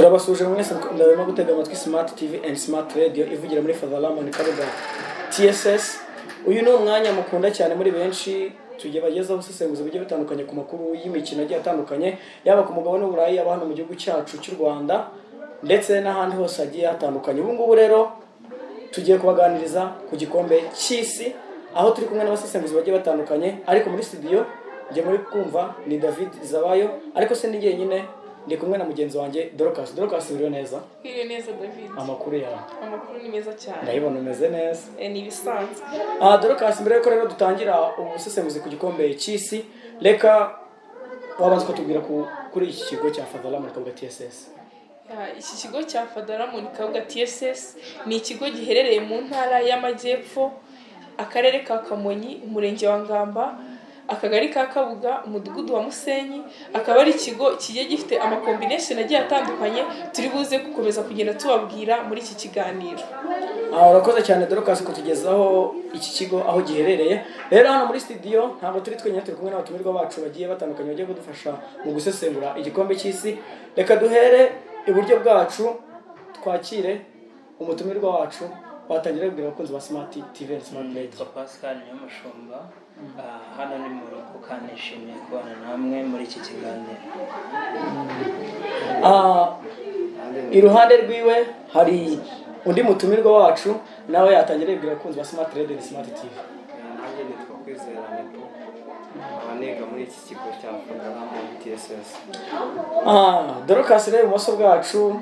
turabasuje mwese ndabema gutega amatwi Smart TV and Smart Radio ivugira muri Ramon KABUGA T.S.S. Uyu ni umwanya mukunda cyane muri benshi tugiye bagezaho ubusesenguzi bugiye butandukanye ku makuru y'imikino agiye atandukanye yaba ku mugabane w'Uburayi aba hano mu gihugu cyacu cy'u Rwanda ndetse n'ahandi hose agiye hatandukanye. Ubu ngubu rero tugiye kubaganiriza ku gikombe cy'isi aho turi kumwe n'abasesenguzi bagiye batandukanye, ariko muri studio ngiye muri kumva ni David Zabayo, ariko se n'igihe nyine ndi kumwe na mugenzi wanjye Dorcas. Dorcas uriyo neza? Iriyo neza David. Amakuru yawe? Amakuru ni meza cyane. Ndabibona umeze neza. Ni ibisanzwe. Dorcas, mbere yuko rero dutangira ubusesenguzi ku gikombe cy'isi, reka wabanza kutubwira kuri iki kigo cya Ramon KABUGA T.S.S. Iki kigo cya Ramon KABUGA T.S.S ni ikigo giherereye mu ntara y'Amajyepfo, akarere ka Kamonyi, umurenge wa Ngamba, akagari ka Kabuga, umudugudu wa Musenyi. Akaba ari ikigo kigiye gifite amakombination agiye atandukanye turi buze gukomeza kugenda tubabwira muri iki kiganiro. Urakoze cyane Dorcas kutugezaho iki kigo aho giherereye. Rero hano muri studio ntabwo turi twenyine, turi kumwe n'abatumirwa bacu bagiye batandukanye bagiye kudufasha mu gusesengura igikombe cy'isi. Reka duhere iburyo bwacu twakire umutumirwa wacu, watangira kubwira abakunzi ba Smart TV and Smart Radio. Pascal Nyamushumba, hano ni mu rugo kandi nishimiye kubana namwe muri iki kiganiro. Iruhande rwiwe hari undi mutumirwa wacu, nawe yatangira kubwira abakunzi ba Smart Radio and Smart TV. Nanjye nitwa Kwizera Nepo, abanega muri iki kigo cya Ramon T.S.S. Dorcas, rero ibumoso bwacu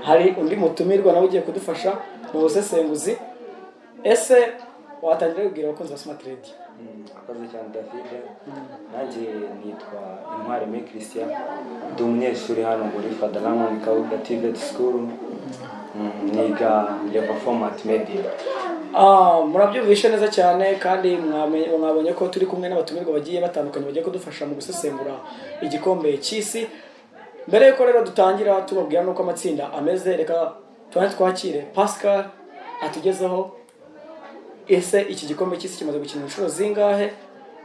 hari undi mutumirwa nawe ugiye kudufasha mu busesenguzi. Ese watangira kubwira abakunzi ba Smart Radio? Akazi cyane David, nanjye nitwa Intwari Christian, ndi umunyeshuri hano muri Ramon KABUGA T.S.S School, niga level format media. Murabyumvishe neza cyane, kandi mwabonye ko turi kumwe n'abatumirwa bagiye batandukanye bagiye kudufasha mu gusesengura igikombe cy'isi. Mbere yuko rero dutangira tubabwira nuko amatsinda ameze, reka twakire Pascal atugezeho ese iki gikombe cy'isi kimaze gukina inshuro zingahe,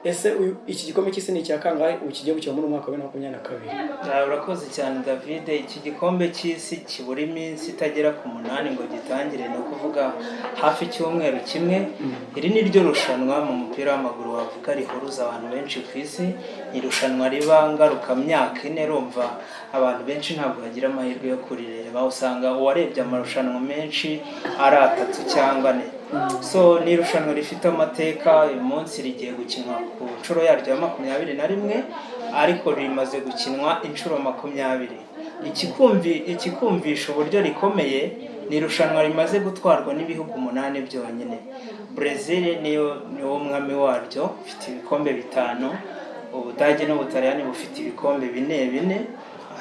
ese iki gikombe cy'isi ni icya kangahe ubu kigiye gukina muri mwaka wa 2022? Urakoze cyane David. Iki gikombe cy'isi kibura iminsi itagera ku 8 ngo gitangire, no kuvuga hafi cyumweru kimwe. Iri ni ryo rushanwa mu mupira w'amaguru wavuga rihuruza abantu benshi ku isi. Irushanwa riba ngaruka myaka 4, rumva abantu benshi ntabwo bagira amahirwe yo kurireba, usanga uwarebye amarushanwa menshi ari 3 cyangwa 4. So ni irushanwa rifite amateka. Uyu munsi rigiye gukinwa ku nshuro yaryo ya 21, ariko rimaze gukinwa inshuro 20. Ikikumvisha uburyo rikomeye ni irushanwa rimaze gutwarwa n'ibihugu 8 byonyine. Brazil niyo umwami waryo, ufite ibikombe 5. Ubudage n'Ubutaliyani bufite ibikombe 4.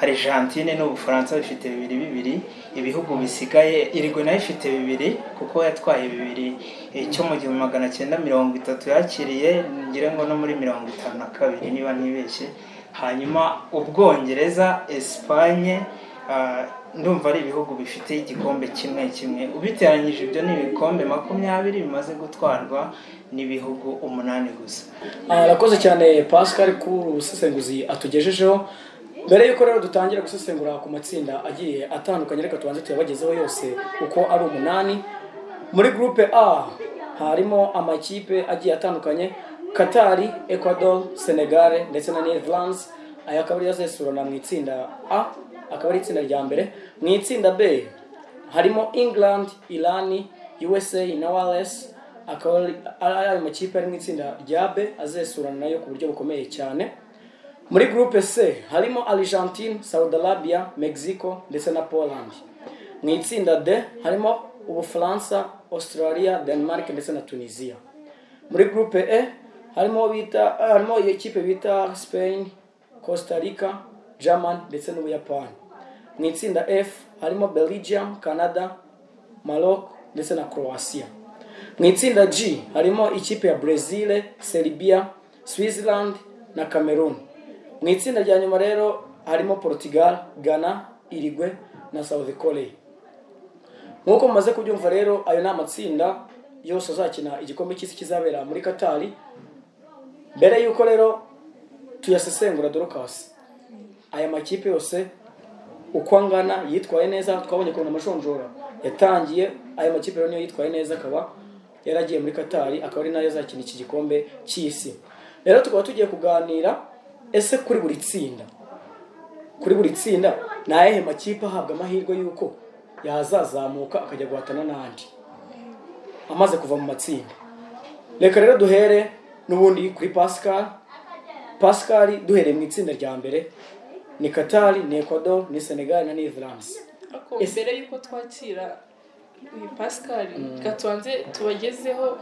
Argentine n'Ubufaransa bifite 2. Ibihugu bisigaye Uruguay nayo ifite 2 kuko yatwaye 2 cyo mu 1930 yakiriye, ngire ngo no muri 52 niba nibeshye. Hanyuma Ubwongereza, Espagne, ndumva ari ibihugu bifite igikombe kimwe. Ubiteranyije ibyo ni ibikombe 20 bimaze gutwarwa n'ibihugu 8 gusa. Arakoze cyane Pascal ku busesenguzi atugejejeho. Mbere yuko rero dutangira gusesengura ku matsinda agiye atandukanye, reka tubanze tuyabagezeho yose uko ari 8. Muri groupe A harimo amakipe agiye atandukanye: Qatar, Ecuador, Senegal ndetse na Netherlands. Aya akaba ari yazesurana mu itsinda A, akaba ari itsinda rya mbere. Mu itsinda B harimo England, Iran, USA na Wales. Akaba ari amakipe ari mu itsinda rya B azesurana nayo ku buryo bukomeye cyane. Muri groupe C harimo Argentine, Saudi Arabia, Mexico ndetse na Poland. Mu itsinda D harimo Ubufaransa, Australia, Denmark ndetse na Tunisia. Muri groupe E harimo ikipe bita Spain, Costa Rica, Germany ndetse n'Ubuyapani. Mu itsinda F harimo Belgium, Canada, Morocco ndetse na Croatia. Mu itsinda G harimo ikipe ya Brazil, Serbia, Switzerland na Cameroon. Mu itsinda rya nyuma rero harimo Portugal, Ghana, Uruguay na South Korea. Nkuko mumaze kubyumva rero, ayo ni amatsinda yose azakina igikombe cy'isi kizabera muri Qatar. Mbere yuko rero tuyasesengura Dorcas, aya makipe yose uko angana yitwaye neza. Twabonye ko amashonjora yatangiye, ayo makipe rero niyo yitwaye neza, akaba yaragiye muri Qatar, akaba ari nayo azakina iki gikombe cy'isi. Rero tukaba tugiye kuganira ese kuri buri tsinda ni ayahe makipe ahabwa amahirwe y'uko yazazamuka akajya guhatana n'andi amaze kuva mu matsinda. Reka rero duhere n'ubundi kuri Pascal, duhereye mu itsinda rya mbere ni Qatar, ni Ecuador, ni Senegal na Netherlands. Ako mbere yuko twakira uyu Pascal gatuanze tubagezeho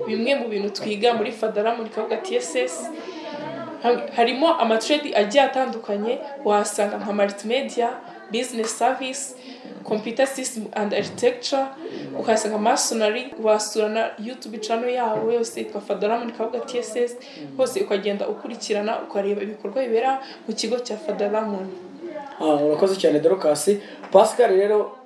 bimwe mu bintu twiga muri Ramon KABUGA T.S.S. harimo amatrade agiye atandukanye, wasanga nka multimedia, business service, computer system and architecture, ukasanga masonry, wasura na YouTube channel yawo yose yitwa Ramon KABUGA T.S.S. hose ukagenda ukurikirana ukareba ibikorwa bibera mu kigo cya Ramon. Urakoze cyane Dorcas. Pascal rero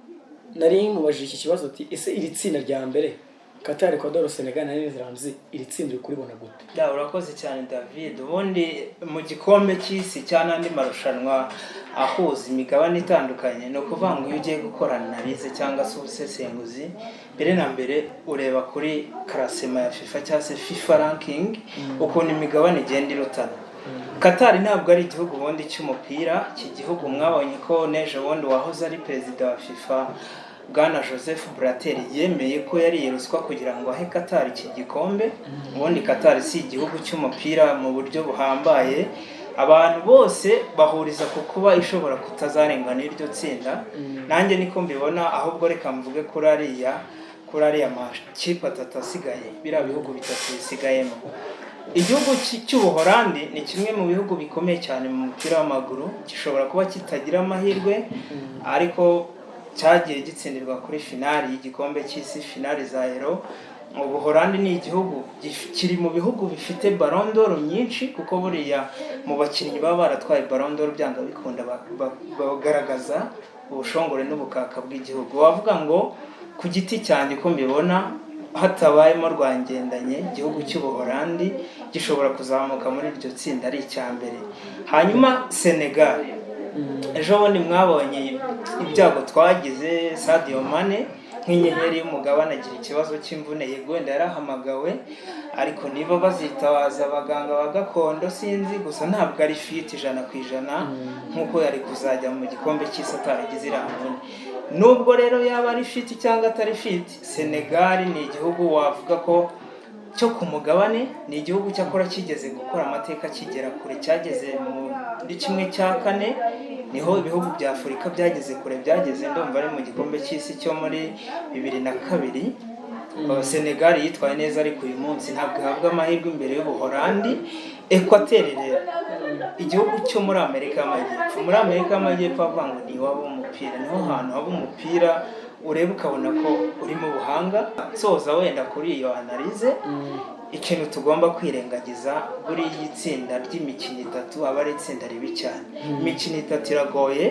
nari mubajije iki kibazo ati ese iri tsinda rya mbere Qatar, Ecuador, Senegal na Netherlands iri tsinda uri kuribona gute? Urakoze cyane David. Ubundi mu gikombe cy'isi cyane andi marushanwa ahuza imigabane itandukanye, no kuvuga ngo iyo ugiye gukora analize cyangwa se ubusesenguzi, mbere na mbere ureba kuri classement ya FIFA cyangwa se FIFA ranking ukuntu imigabane igenda irutana. Qatar ntabwo ari igihugu ubundi cy'umupira, iki gihugu mwabonye ko nejo wundi wahoze ari perezida wa FIFA Bwana Joseph Blatter yemeye ko yari yeruswa kugira ngo ahe Qatar iki gikombe. Ubundi Qatar si igihugu cy'umupira mu buryo buhambaye, abantu bose bahuriza ku kuba ishobora kutazarengana iryo tsinda. Nanjye niko mbibona, ahubwo reka mvuge kuri ariya makipe atatu asigaye, biriya bihugu bitatu bisigayemo. Igihugu cy'Ubuholandi ni kimwe mu bihugu bikomeye cyane mu mupira w'amaguru, gishobora kuba kitagira amahirwe ariko cyagiye gitsindirwa kuri finali y'igikombe cy'isi, finali za Euro. Ubuholandi ni igihugu kiri mu bihugu bifite Ballon d'Or nyinshi, kuko buriya mu bakinnyi baba baratwaye Ballon d'Or byanga bikunda bagaragaza ubushongore n'ubukaka bw'igihugu. Wavuga ngo ku giti cyane ko mbibona hatabayemo rwangendanye, igihugu cy'Ubuholandi gishobora kuzamuka muri iryo tsinda ari icya mbere. Hanyuma Senegal, ejo bundi mwabonye ibyago twagize, Sadio Mane nk'inyenyeri y'umugabane agira ikibazo cy'imvune, yego wenda yarahamagawe ariko niba bazitabaza abaganga ba gakondo sinzi, gusa ntabwo ari fit 100% nk'uko yari kuzajya mu gikombe cy'isi ataragize iramvune. Nubwo rero yaba ari fit cyangwa atari fit, Senegal ni igihugu wavuga ko cyo ku mugabane, ni igihugu cyakora kigeze gukora amateka kigera kure, cyageze muri 1/4, niho ibihugu bya Afurika byageze kure, byageze ndumva ari mu gikombe cy'isi cyo muri 2002. Senegal yitwaye neza ariko uyu munsi ntabwo ihabwa amahirwe imbere y'Ubuholandi. Equateur rero igihugu cyo muri Amerika y'Amajyepfo avuga ngo ni iwabo w'umupira, niho hantu haba umupira ureba ukabona ko uri mu buhanga. Soza wenda kuri iyo analize, ikintu tugomba kwirengagiza buri itsinda ry'imikino itatu aba ari itsinda ribi cyane. Imikino itatu iragoye,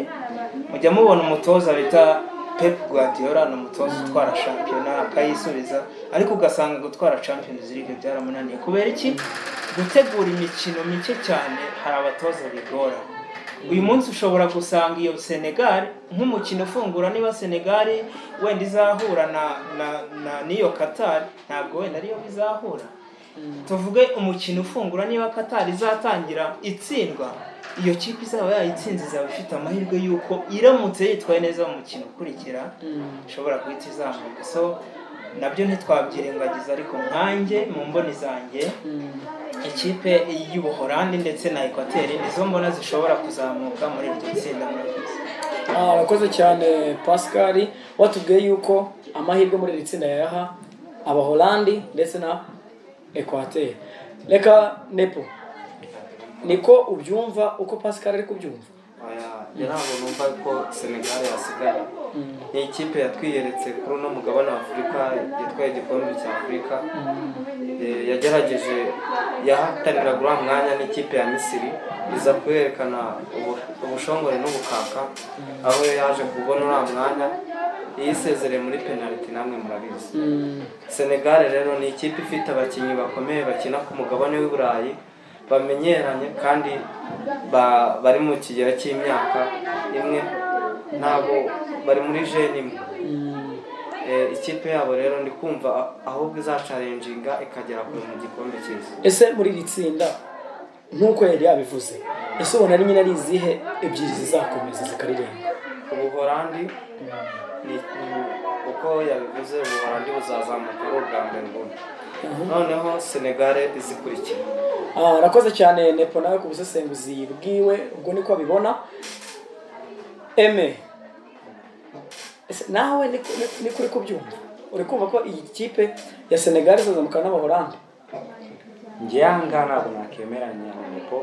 mujya mubona umutoza bita Pep Guardiola ni umutoza utwara shampiyona akayisubiza, ariko ugasanga gutwara Champions League byaramunaniye. Kubera iki? Gutegura imikino mike cyane, hari abatoza bigora. Uyu munsi ushobora gusanga iyo Senegal nk'umukino ufungura, niba Senegal wenda izahura n'iyo Qatar, ntabwo wenda ariyo bizahura. Tuvuge umukino ufungura, niba Qatar izatangira itsindwa, iyo kipe izaba yayitsinze izaba ifite amahirwe yuko iramutse yitwaye neza mu mukino ukurikira ishobora guhita izamuka. So nabyo ntitwabyirengagiza, ariko nkanjye mu mboni zanjye ikipe y'Ubuholandi ndetse na Equateur nizo mbona zishobora kuzamuka muri iryo tsinda. Urakoze cyane Pascal, watubwiye yuko amahirwe muri iri tsinda yaha Abaholandi ndetse na Equateur. Reka Nepo, niko ubyumva uko Pascal ari kubyumva? Ntabwo numva ko Senegal yasigara. Ni ikipe yatwiyeretse kuri uno mugabane wa Afurika, yitwaye igikombe cya Afurika, yagerageje yahatanira gura mwanya n'ikipe ya Misiri, iza kwerekana ubushongore n'ubukaka, aho yaje kubona uriya mwanya yisezereye muri penalty, namwe murabizi. Senegal rero ni ikipe ifite abakinnyi bakomeye bakina ku mugabane w'i Burayi, bamenyeranye kandi bari mu kigero cy'imyaka imwe, ntabwo bari muri jeni imwe. Ikipe yabo rero ndi kumva ahubwo izacarenjinga ikagera kure mu gikombe cy'isi. Ese muri iri tsinda nk'uko yari yabivuze, ese ubona ari nyine ari izihe ebyiri zizakomeza zikarirenga? Ubuholandi ni uko yabivuze, Ubuholandi buzazamuka ari ubwa mbere mbona. Noneho Senegal izikurikira. Arakoze cyane Nepo nawe ku busesenguzi bwiwe, ubwo niko abibona. Nawe ni kuri kubyumva, uri kumva ko iyi kipe ya Senegal izazamuka n'Abaholandi? Njye yanga ntabwo nakemeranya na Nepo,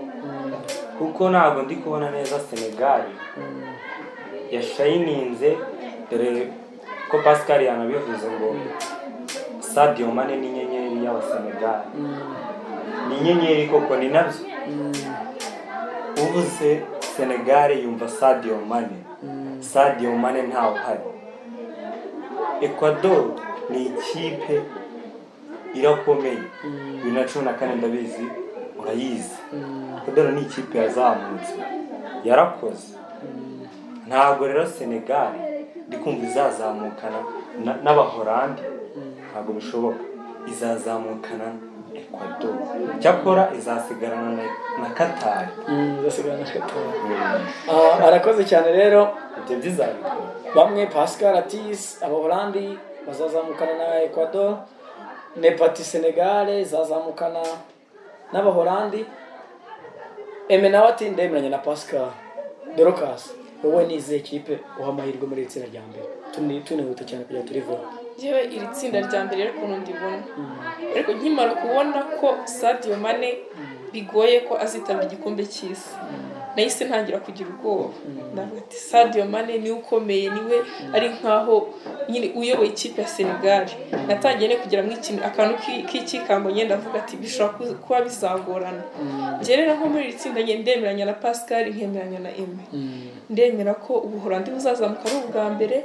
kuko ntabwo ndi kubona neza Senegal yashayininze, dore ko Pascal yanabivuze ngo Sadio Mane ni inyenyeri y'Abasenegal. Ni inyenyeri koko, ni nabyo. Ubuze Senegal yumva Sadio Mane, Sadio Mane ntawe uhari. Ecuador ni ikipe irakomeye, 2014 ndabizi urayizi. Ecuador ni ikipe yazamutse, yarakoze. Ntabwo rero Senegal ndikumva izazamukana n'Abaholandi, ntabwo bishoboka. Izazamukana Ecuador, cyakora izasigarana na Qatar. Izasigarana na Qatar. Arakoze cyane rero, ibyo bizabikora. Bamwe Pascal ati Abaholandi bazazamukana na Ecuador, Nepati Senegal izazamukana n'Abaholandi. Nawe ati ndemeranya na Pascal. Dorocas, wowe ni izihe kipe uha amahirwe muri itsinda rya mbere? Tunihuta cyane kugira turivuga. Yewe iri tsinda rya mbere rero ukuntu ndibona, ariko nkimara kubona ko Sadio Mane bigoye ko azitabira igikombe cy'isi, nahise ntangira kugira ubwoba. Ndavuga ati Sadio Mane ni ukomeye, niwe ari nkaho nyine uyoboye ikipe ya Senegal. Natangiye ne kugira mw'ikintu akantu k'ikikango nyenda avuga ati bishobora kuba bizagorana. Nje rero nko muri iri tsinda ndemeranya na Pascal, nkemeranya na ndemera ko Ubuholandi buzazamuka ari ubwa mbere,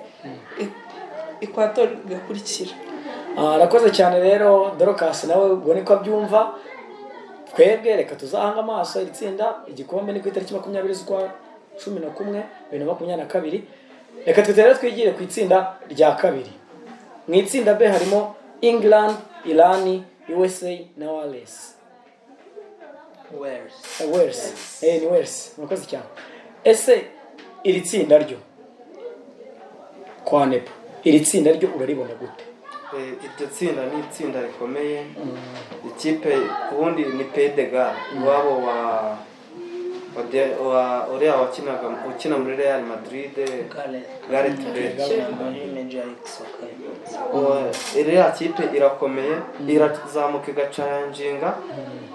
Ecuador igakurikira. Arakoze cyane rero Dorocas, nawe ubwo niko abyumva. Twebwe reka tuzahanga amaso iri tsinda. Igikombe ni ku itariki 20 z'ukwa 11 2022. Reka twitera twigire ku itsinda rya kabiri. Mu itsinda B harimo England, Iran, USA na Wales. Ni Wales. Murakoze cyane. Ese iri tsinda ryo kwa Nepo, iri tsinda ryo uraribona gute? Iryo tsinda ni itsinda rikomeye. Ikipe ubundi ni Pays de Galles, wabo uriya ukina muri Real Madrid, Gareth Bale. Iriya kipe irakomeye, irazamuka igacaranjinga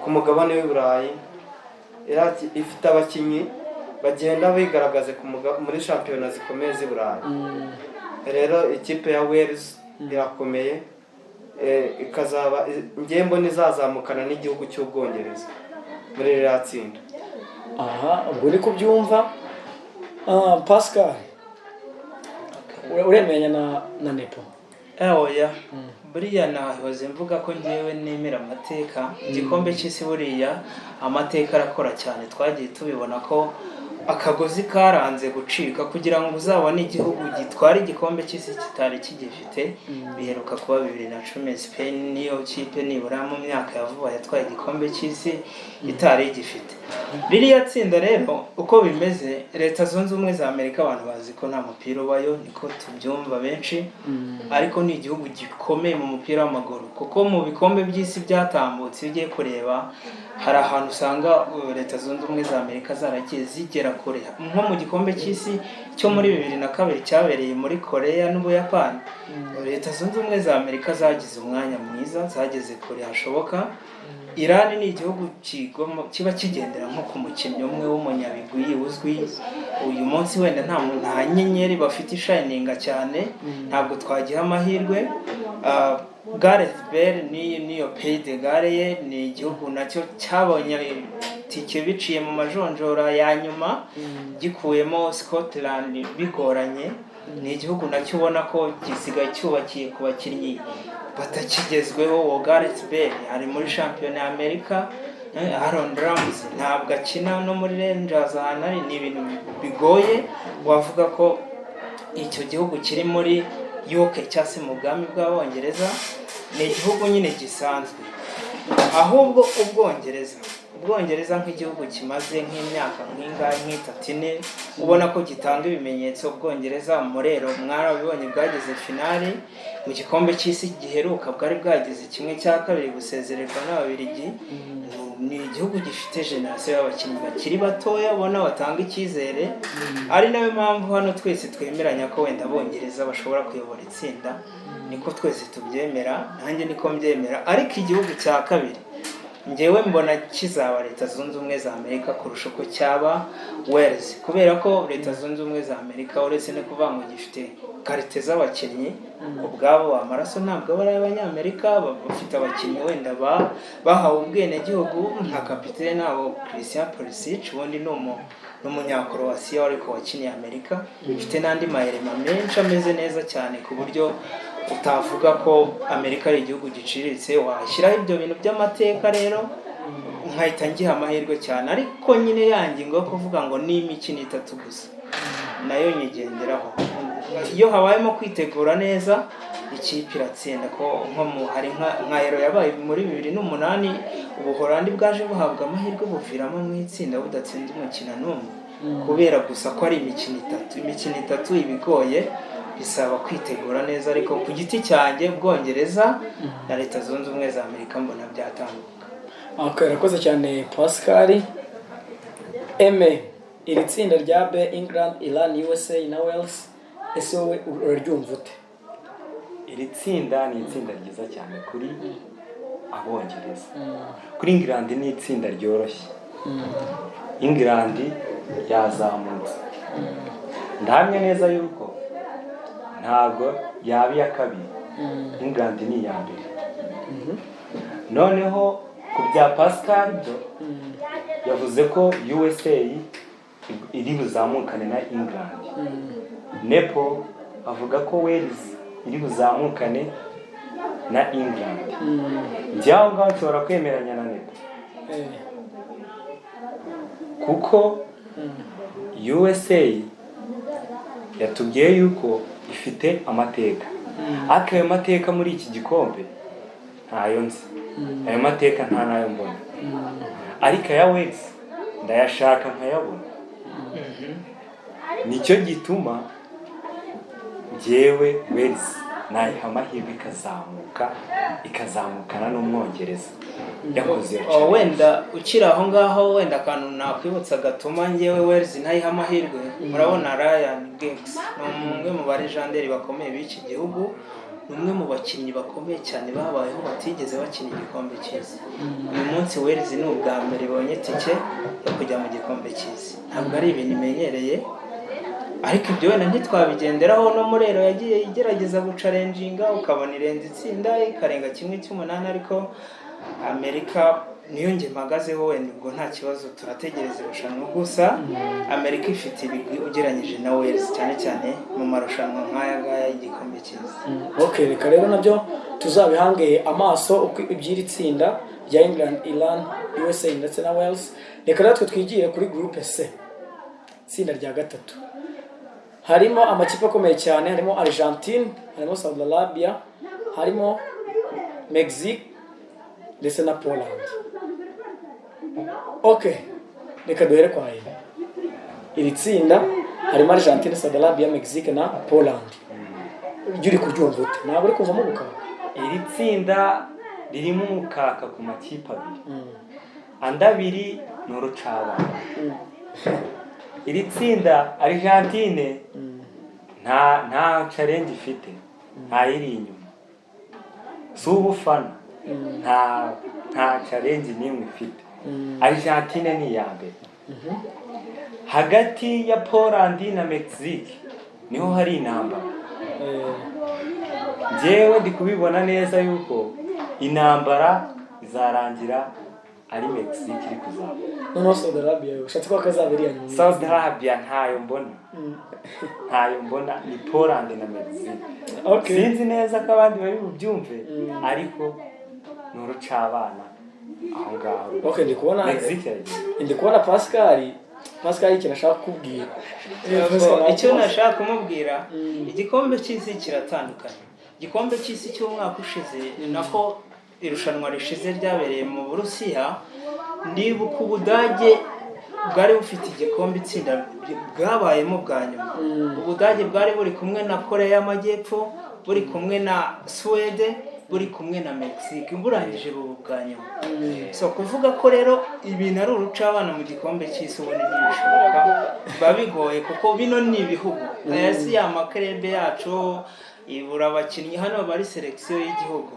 ku mugabane w'Iburayi. Ifite abakinnyi bagenda bigaragaze muri shampiyona zikomeye z'Iburayi. Rero ikipe ya Wales irakomeye, ikazaba ngembo nizazamukana n'igihugu cy'Ubwongereza muri iriya tsinda. Ubwo ni kubyumva. Pascal, uremenya na Nepo? Oya, buriya nahoze mvuga ko ngewe nemera amateka. Igikombe cy'isi buriya amateka arakora cyane. Twagiye tubibona ko akagozi karanze gucika kugira ngo uzabone igihugu gitwara igikombe cy'isi kitari kigifite. Biheruka kuba 2010 Spain niyo kipe nibura mu myaka yavuba yatwaye igikombe cy'isi itari gifite. Biriya tsinda rero uko bimeze, Leta Zunze Ubumwe za Amerika abantu bazi ko nta mupira ubayo, niko tubyumva benshi, ariko ni igihugu gikomeye mu mupira w'amaguru, kuko mu bikombe by'isi byatambutse ugiye kureba hari ahantu usanga Leta Zunze Ubumwe za Amerika zaragiye zigera kure. Nko mu gikombe cy'isi cyo muri 2002 cyabereye muri Korea n'Ubuyapani, Leta Zunze Ubumwe za Amerika zagize umwanya mwiza, zageze kure hashoboka. Iran ni igihugu kiba kigendera nko ku mukinnyi umwe w'umunyabigwi uzwi. Uyu munsi wenda nta nyenyeri bafite ishininga cyane, ntabwo twagiha amahirwe. Gareth Bale niyo Pays de Galles ni igihugu nacyo cyabonye tike biciye mu majonjora ya nyuma, gikuyemo Scotland bigoranye. Ni igihugu nacyo ubona ko gisigaye cyubakiye ku bakinnyi batakigezweho. Gareth Bale ari muri shampiyona ya Amerika. Aaron Ramsey ntabwo akina no muri Rangers, ahantu ni ibintu bigoye wavuga ko icyo gihugu kiri muri UK cyangwa se mu bwami bw'abongereza ni igihugu nyine gisanzwe, ahubwo ubwongereza nk'igihugu kimaze nk'imyaka nk'itatu ine ubona ko gitanga ibimenyetso. Ubwongereza murero mwarabibonye bwageze finali mu gikombe cy'isi giheruka, bwari bwageze 1/2 gusezererwa n'Ababiligi. Ni igihugu gifite generasiyo y'abakinnyi bakiri batoya ubona batanga icyizere, ari nayo mpamvu hano twese twemeranya ko wenda Abongereza bashobora kuyobora itsinda, niko twese tubyemera, nanjye niko mbyemera. Ariko igihugu cya kabiri njyewe mbona kizaba Leta Zunze Ubumwe za Amerika kurusha uko cyaba Wales, kubera ko Leta Zunze Ubumwe za Amerika uretse no kuvuga ngo gifite karite z'abakinnyi ubwabo, amaraso ntabwo bari abanyamerika, bafite abakinnyi wenda bahawe ubwenegihugu nka kapitene wabo Christian Pulisic, ubundi ni umunyakroatia ariko wakiniye Amerika, bifite n'andi mahirema menshi ameze neza cyane ku buryo utavuga ko Amerika ari igihugu giciriritse. Washyiraho ibyo bintu by'amateka rero nkahita ngiha amahirwe cyane, ariko nyine yangingo kuvuga ngo ni imikino 3 gusa nayo nyigenderaho. Iyo habayemo kwitegura neza ikipe iratsinda, ko hari nka Euro yabaye muri 2008 Ubuholandi bwaje buhabwa amahirwe buviramo mu itsinda budatsinda umukino n'umwe, kubera gusa ko ari imikino 3. Imikino 3 ibigoye bisaba kwitegura neza, ariko ku giti cyanjye Ubwongereza na Leta Zunze Ubumwe za Amerika mbona byatambuka. Urakoze cyane Pascal. Iri tsinda rya B, England, Iran, USA na Wales, ese wowe uraryumva ute? Iri tsinda ni itsinda ryiza cyane kuri Abongereza. Kuri England ni itsinda ryoroshye. England yazamutse, ndahamya neza yuko ntabwo yaba iya kabiri, England ni iya mbere. Noneho ku bya Pascal byo yavuze ko USA iri buzamukane na England. Nepo avuga ko Wales iri buzamukane na England. Njyaho ngaho nshobora kwemeranya na Nepo, kuko USA yatubwiye yuko ifite amateka, ariko ayo mateka muri iki gikombe ntayo nzi, ayo mateka nta nayo mbona, ariko aya Wales ndayashaka nkayabona. Nicyo gituma njyewe Wales nayiha amahirwe ikazamukana n'Umwongereza yakoze cyane. Wenda ukiri aho ngaho, wenda akantu nakwibutsa gatuma njyewe Wales nayiha amahirwe, murabona Raya ni umwe mu barejanderi bakomeye b'iki gihugu, ni umwe mu bakinnyi bakomeye cyane babayeho batigeze bakina igikombe cy'isi. Uyu munsi Wales ni ubwa mbere ibonye tike yo kujya mu gikombe cy'isi, ntabwo ari ibintu imenyereye, ariko ibyo wenda ntitwabigenderaho. No murero yagiye igerageza gucalenjinga, ukabona irenze itsinda ikarenga 1/8, ariko Amerika niyo nge mpagazeho, wenda ubwo nta kibazo turategereza irushanwa. Gusa Amerika ifite ibigwi ugeranyije na Wales, cyane cyane mu marushanwa nk'aya ngaya y'igikombe cy'isi. Reka rero nabyo tuzabihange amaso uko iby'iri tsinda rya England, Iran, USA ndetse na Wales. Reka rero twigiye kuri groupe C, tsinda rya gatatu. Harimo amakipe akomeye cyane, harimo Argentine, harimo Saudi Arabia, harimo Mexique ndetse na Poland. Reka duhere kwa iri tsinda harimo Argentine, Saudi Arabia, Mexique na Poland. Ibyo uri kuryumva ute? Ntabwo uri kuvamo ubukaka. Iri tsinda ririmo umukaka ku makipe abiri, andabiri n'urucabana. Iri tsinda Argentine nta challenge ifite, nta iri inyuma, si ubufana, nta challenge n'imwe ifite. Argentine ni iya mbere. Hagati ya Poland na Mexique niho hari intambara. Njyewe ndi kubibona neza yuko intambara izarangira ari Mexique iri kuzamuka. No Saudi Arabia ushatse ko kazabiriya nyuma. Saudi Arabia ntayo mbona, ni Poland na Mexique. Sinzi neza ko abandi bari bubyumve, ariko n'urucabana aho ngaho. Ndi kubona Pascal Pascal ikintu ashaka kubwira icyo nashaka kumubwira igikombe cy'isi kiratandukanye. Igikombe cy'isi cy'umwaka ushize nako irushanwa rishize ryabereye mu Burusiya, ndibuka Ubudage bwari bufite igikombe itsinda bwabayemo bwa nyuma. Ubudage bwari buri kumwe na Korea y'Amajyepfo, buri kumwe na Sweden, buri kumwe na Mexique, burangije ubu bwa nyuma. So kuvuga ko rero ibintu ari urucabana mu gikombe cy'isi ubone ntibishoboka, babigoye kuko bino ni ibihugu. Aya ya makrebe yacu ibura abakinnyi hano bari selection y'igihugu.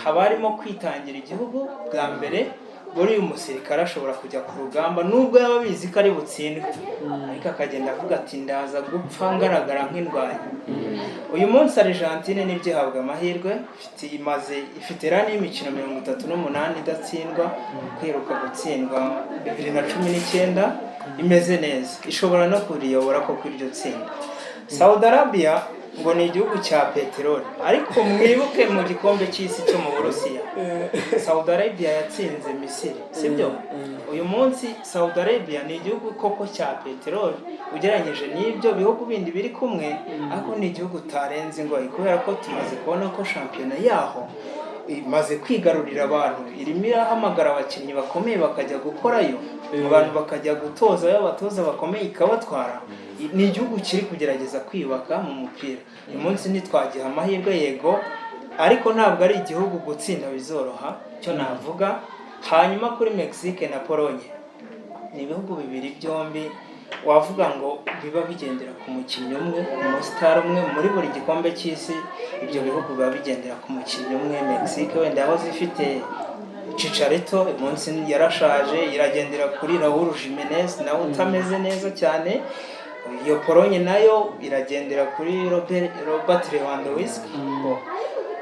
Haba harimo kwitangira igihugu bwa mbere. Buri umusirikare ashobora kujya ku rugamba nubwo yaba bizi ko ari butsindwe, ariko akagenda avuga ati ndaza gupfa ngaragara nk'indwanyi. Uyu munsi Argentine nibyo ihabwa amahirwe, ifite rani y'imikino 38 idatsindwa, kwiruka gutsindwa 2019 imeze neza, ishobora no kuriyobora ko kw'iryo tsinda. Saudi Arabia ngo ni igihugu cya peteroli, ariko mwibuke mu gikombe cy'isi cyo mu Burusiya Saudi Arabia yatsinze Misiri, sibyo? Uyu munsi Saudi Arabia ni igihugu koko cya peteroli ugereranyije n'ibyo bihugu bindi biri kumwe, ariko ni igihugu tarenze ngo kubera ko tumaze kubona ko shampiyona yaho imaze kwigarurira abantu, irimo irahamagara abakinnyi bakomeye bakajya gukorayo, abantu bakajya gutoza abatoza bakomeye ikabatwara. Ni igihugu kiri kugerageza kwibaka mu mupira. Uyu munsi ntitwagiha amahirwe yego, ariko ntabwo ari igihugu gutsinda bizoroha, cyo navuga. Hanyuma kuri Mexique na Pologne, ni ibihugu bibiri byombi wavuga ngo biba bigendera ku mukinnyi umwe, umustar umwe muri buri gikombe cy'isi. Ibyo bihugu biba bigendera ku mukinnyi umwe. Mexique wenda yahoze ifite Chicharito, umunsi yarashaje, iragendera kuri Raúl Jiménez nawe utameze neza cyane. Iyo Pologne nayo iragendera kuri Robert Lewandowski.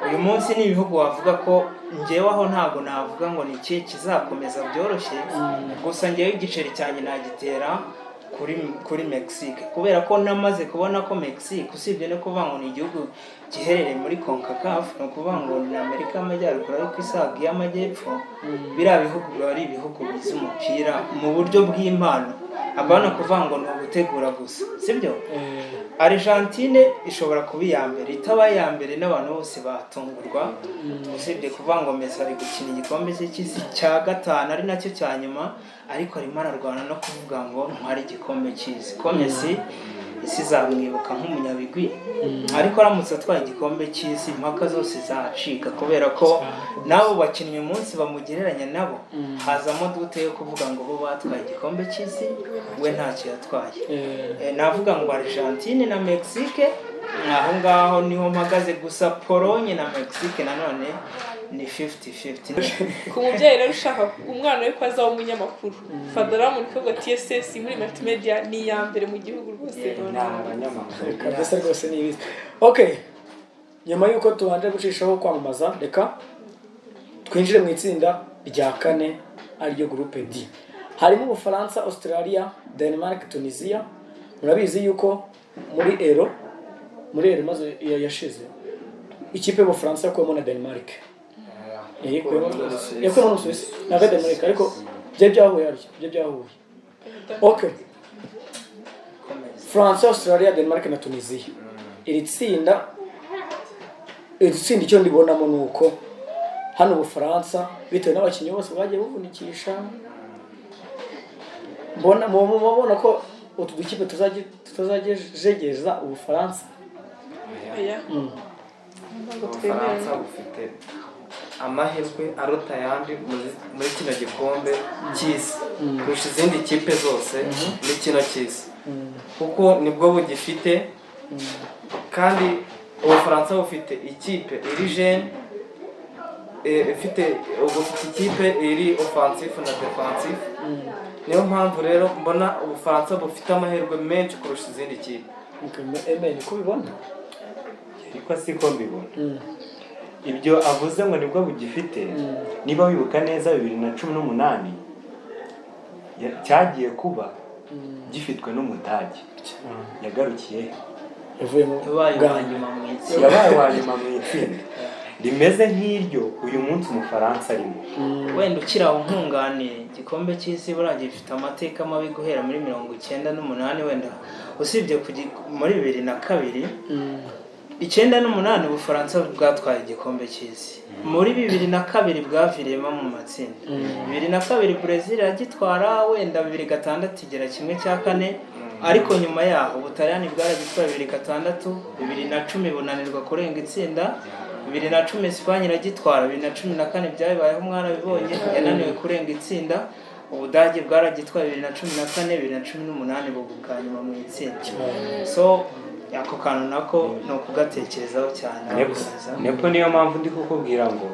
Uyu munsi ni ibihugu wavuga ko njyewe aho ntago navuga ngo ni iki kizakomeza byoroshye, gusa njyewe igiceri cyanjye nagitera kuri Mexique, kubera ko namaze kubona ko Mexique usibye no kuvuga ngo ni igihugu giherereye muri CONCACAF, no kuvuga ngo ni Amerika y'Amajyaruguru ariko isaga y'Amajyepfo, biriya bihugu biba ari ibihugu bizi umupira mu buryo bw'impano, abana kuvuga ngo ni ugutegura gusa, sibyo? Argentine ishobora kuba iya mbere, itaba iya mbere n'abantu bose batungurwa, usibye kuvuga ngo Messi ari gukina igikombe cy'isi cya gatanu ari nacyo cya nyuma, ariko arimo ararwana no kuvuga ngo ntwari igikombe cy'isi. Ko Messi isi zamwibuka nk'umunyabigwi, ariko aramutse atwaye igikombe cy'isi impaka zose zacika, kubera ko nabo bakinnyi umunsi bamugereranya nabo hazamo dute yo kuvuga ngo bo batwaye igikombe cy'isi we ntacyo yatwaye. Navuga ngo Argentine na Mexique aho ngaho niho mpagaze, gusa Pologne na Mexique nanone ni 50-50. Ku mubyeyi rero ushaka umwana we ko azaba umunyamakuru, Ramon KABUGA T.S.S muri multimedia ni ya mbere mu gihugu rwose. Kabisa rwose ni ibizi. Okay, nyuma yuko tubanje gucishaho kwamamaza, reka twinjire mu itsinda rya kane ariryo groupe D. Harimo Ubufaransa, Australia, Denmark, Tunisia. Murabizi yuko muri Euro maze yashize ikipe y'Ubufaransa yakuwemo na Denmark. Yakuwemo na Suisse na Denmark, ariko byahuye. Okay. France, Australia, Denmark na Tunisia. Iri tsinda icyo ndibonamo nuko hano Ubufaransa bitewe n'abakinnyi bose bagiye buvunikisha, mbona ko utu dukipe tuzagejeza Ubufaransa. Ubufaransa bufite amahirwe aruta ayandi muri kino gikombe cy'isi kurusha izindi kipe zose muri kino cy'isi, kuko nibwo bugifite, kandi Ubufaransa bufite ikipe iri jeune, ifite ikipe iri offensive na defensive. Niyo mpamvu rero mbona Ubufaransa bufite amahirwe menshi kurusha izindi kipe. Amen, ko bibona ariko siko mbibona. Ibyo avuze ngo nibwo bugifite, niba wibuka neza 2018 cyagiye kuba gifitwe n'Umudage, yagarukiye yabaye wa nyuma mu itsinda. rimeze nk'iryo uyu munsi umufaransa arimo. Wenda ukiraho nkunganire igikombe cy'isi buriya gifite amateka mabi guhera muri 1998 wenda usibye muri 2002 98 Ubufaransa bwatwaye igikombe cy'isi. Muri 2002 bwaviriyemo mu matsinda. 2002 Brazil yagitwara, wenda 2006 igera kimwe cya kane, ariko nyuma yaho Ubutaliyani bwaragitwaye 2006, 2010 bunanirwa kurenga itsinda, 2010 Espagne iragitwara, 2014 byabayeho mwarabibonye yananiwe kurenga itsinda. Ubudage bwaragitwaye 2014, 2018 bugukanyuma mu itsinda. So ako kantu nako no kugatekerezaho cyane. Nepo niyo mpamvu ndi kukubwira ngo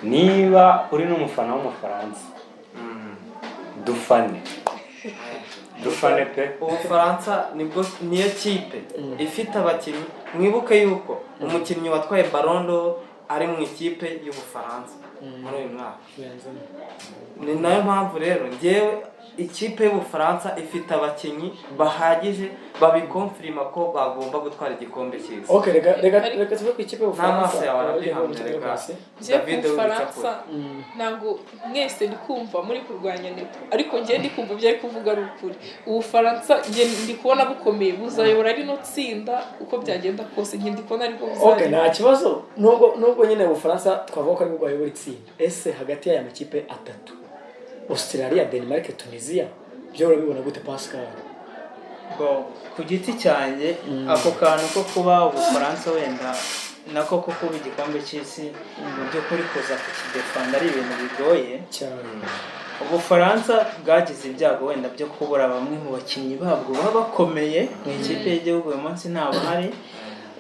niba uri n'umufana w'umufaransa dufane pe. Ubufaransa niyo kipe ifite abakinnyi. Mwibuke yuko umukinnyi watwaye Ballon d'Or ari mu ikipe y'Ubufaransa muri uyu mwaka. Ni nayo mpamvu rero ngewe ikipe y'Ubufaransa ifite abakinnyi bahagije babikonfirima ko bagomba gutwara igikombe cy'isi. Okay, reka tuve ku ikipe y'Ubufaransa. David Ubufaransa ntabwo mwese ndi kumva muri kurwanya Nepo, ariko ngiye ndi kumva ibyo ari kuvuga ari ukuri. Ubufaransa ngiye ndi kubona bukomeye, buzayobora ari no tsinda uko byagenda kose, ngiye ndi kubona ariko buzayobora. Okay, nta kibazo. Nubwo nyine Ubufaransa twavuga ko ari bwo bayobora itsinda. Ese hagati y'aya makipe atatu, Australia, Denmark, Tunisia, byo urabibona gute Pascal? Ku giti cyanjye ako kantu ko kuba Ubufaransa wenda nako ko kuba igikombe cy'isi mu byo kuri kuza kukidefanda ari ibintu bigoye cyane. Ubufaransa bwagize ibyago wenda byo kubura bamwe mu bakinnyi babwo baba bakomeye mu ikipe y'igihugu uyu munsi ntabwo hari.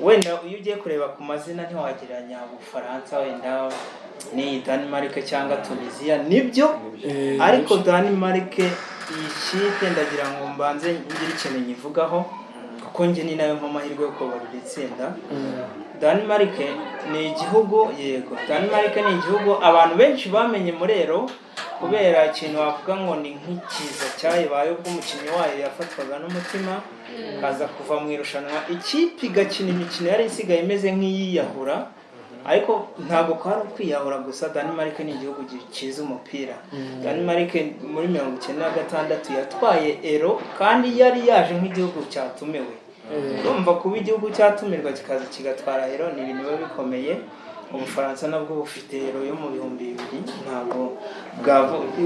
Wenda iyo ugiye kureba ku mazina ntiwagereranya Ubufaransa wenda ni Denmark cyangwa Tunisia, nibyo ariko Denmark iyi kipe ndagira ngo mbanze ngire ikintu nyivugaho kuko nge ni nayo mpamahirwe yo kubarura itsinda. Denmark ni igihugu, yego Denmark ni igihugu abantu benshi bamenye murero kubera ikintu wavuga ngo ni nk'ikiza cyayibaye ubwo umukinnyi wayo yafatwaga n'umutima kaza kuva mu irushanwa, ikipe igakina imikino yari isigaye imeze nk'iyiyahura. Ariko ntabwo kwari kwiyahura gusa, Denmark ni igihugu cyiza umupira. Denmark muri 1996 yatwaye Euro kandi yari yaje nk'igihugu cyatumiwe. Urumva kuba igihugu cyatumirwa kikaza kigatwara Euro ni ibintu biba bikomeye. Ubufaransa nabwo bufite Euro yo mu 2000 ntabwo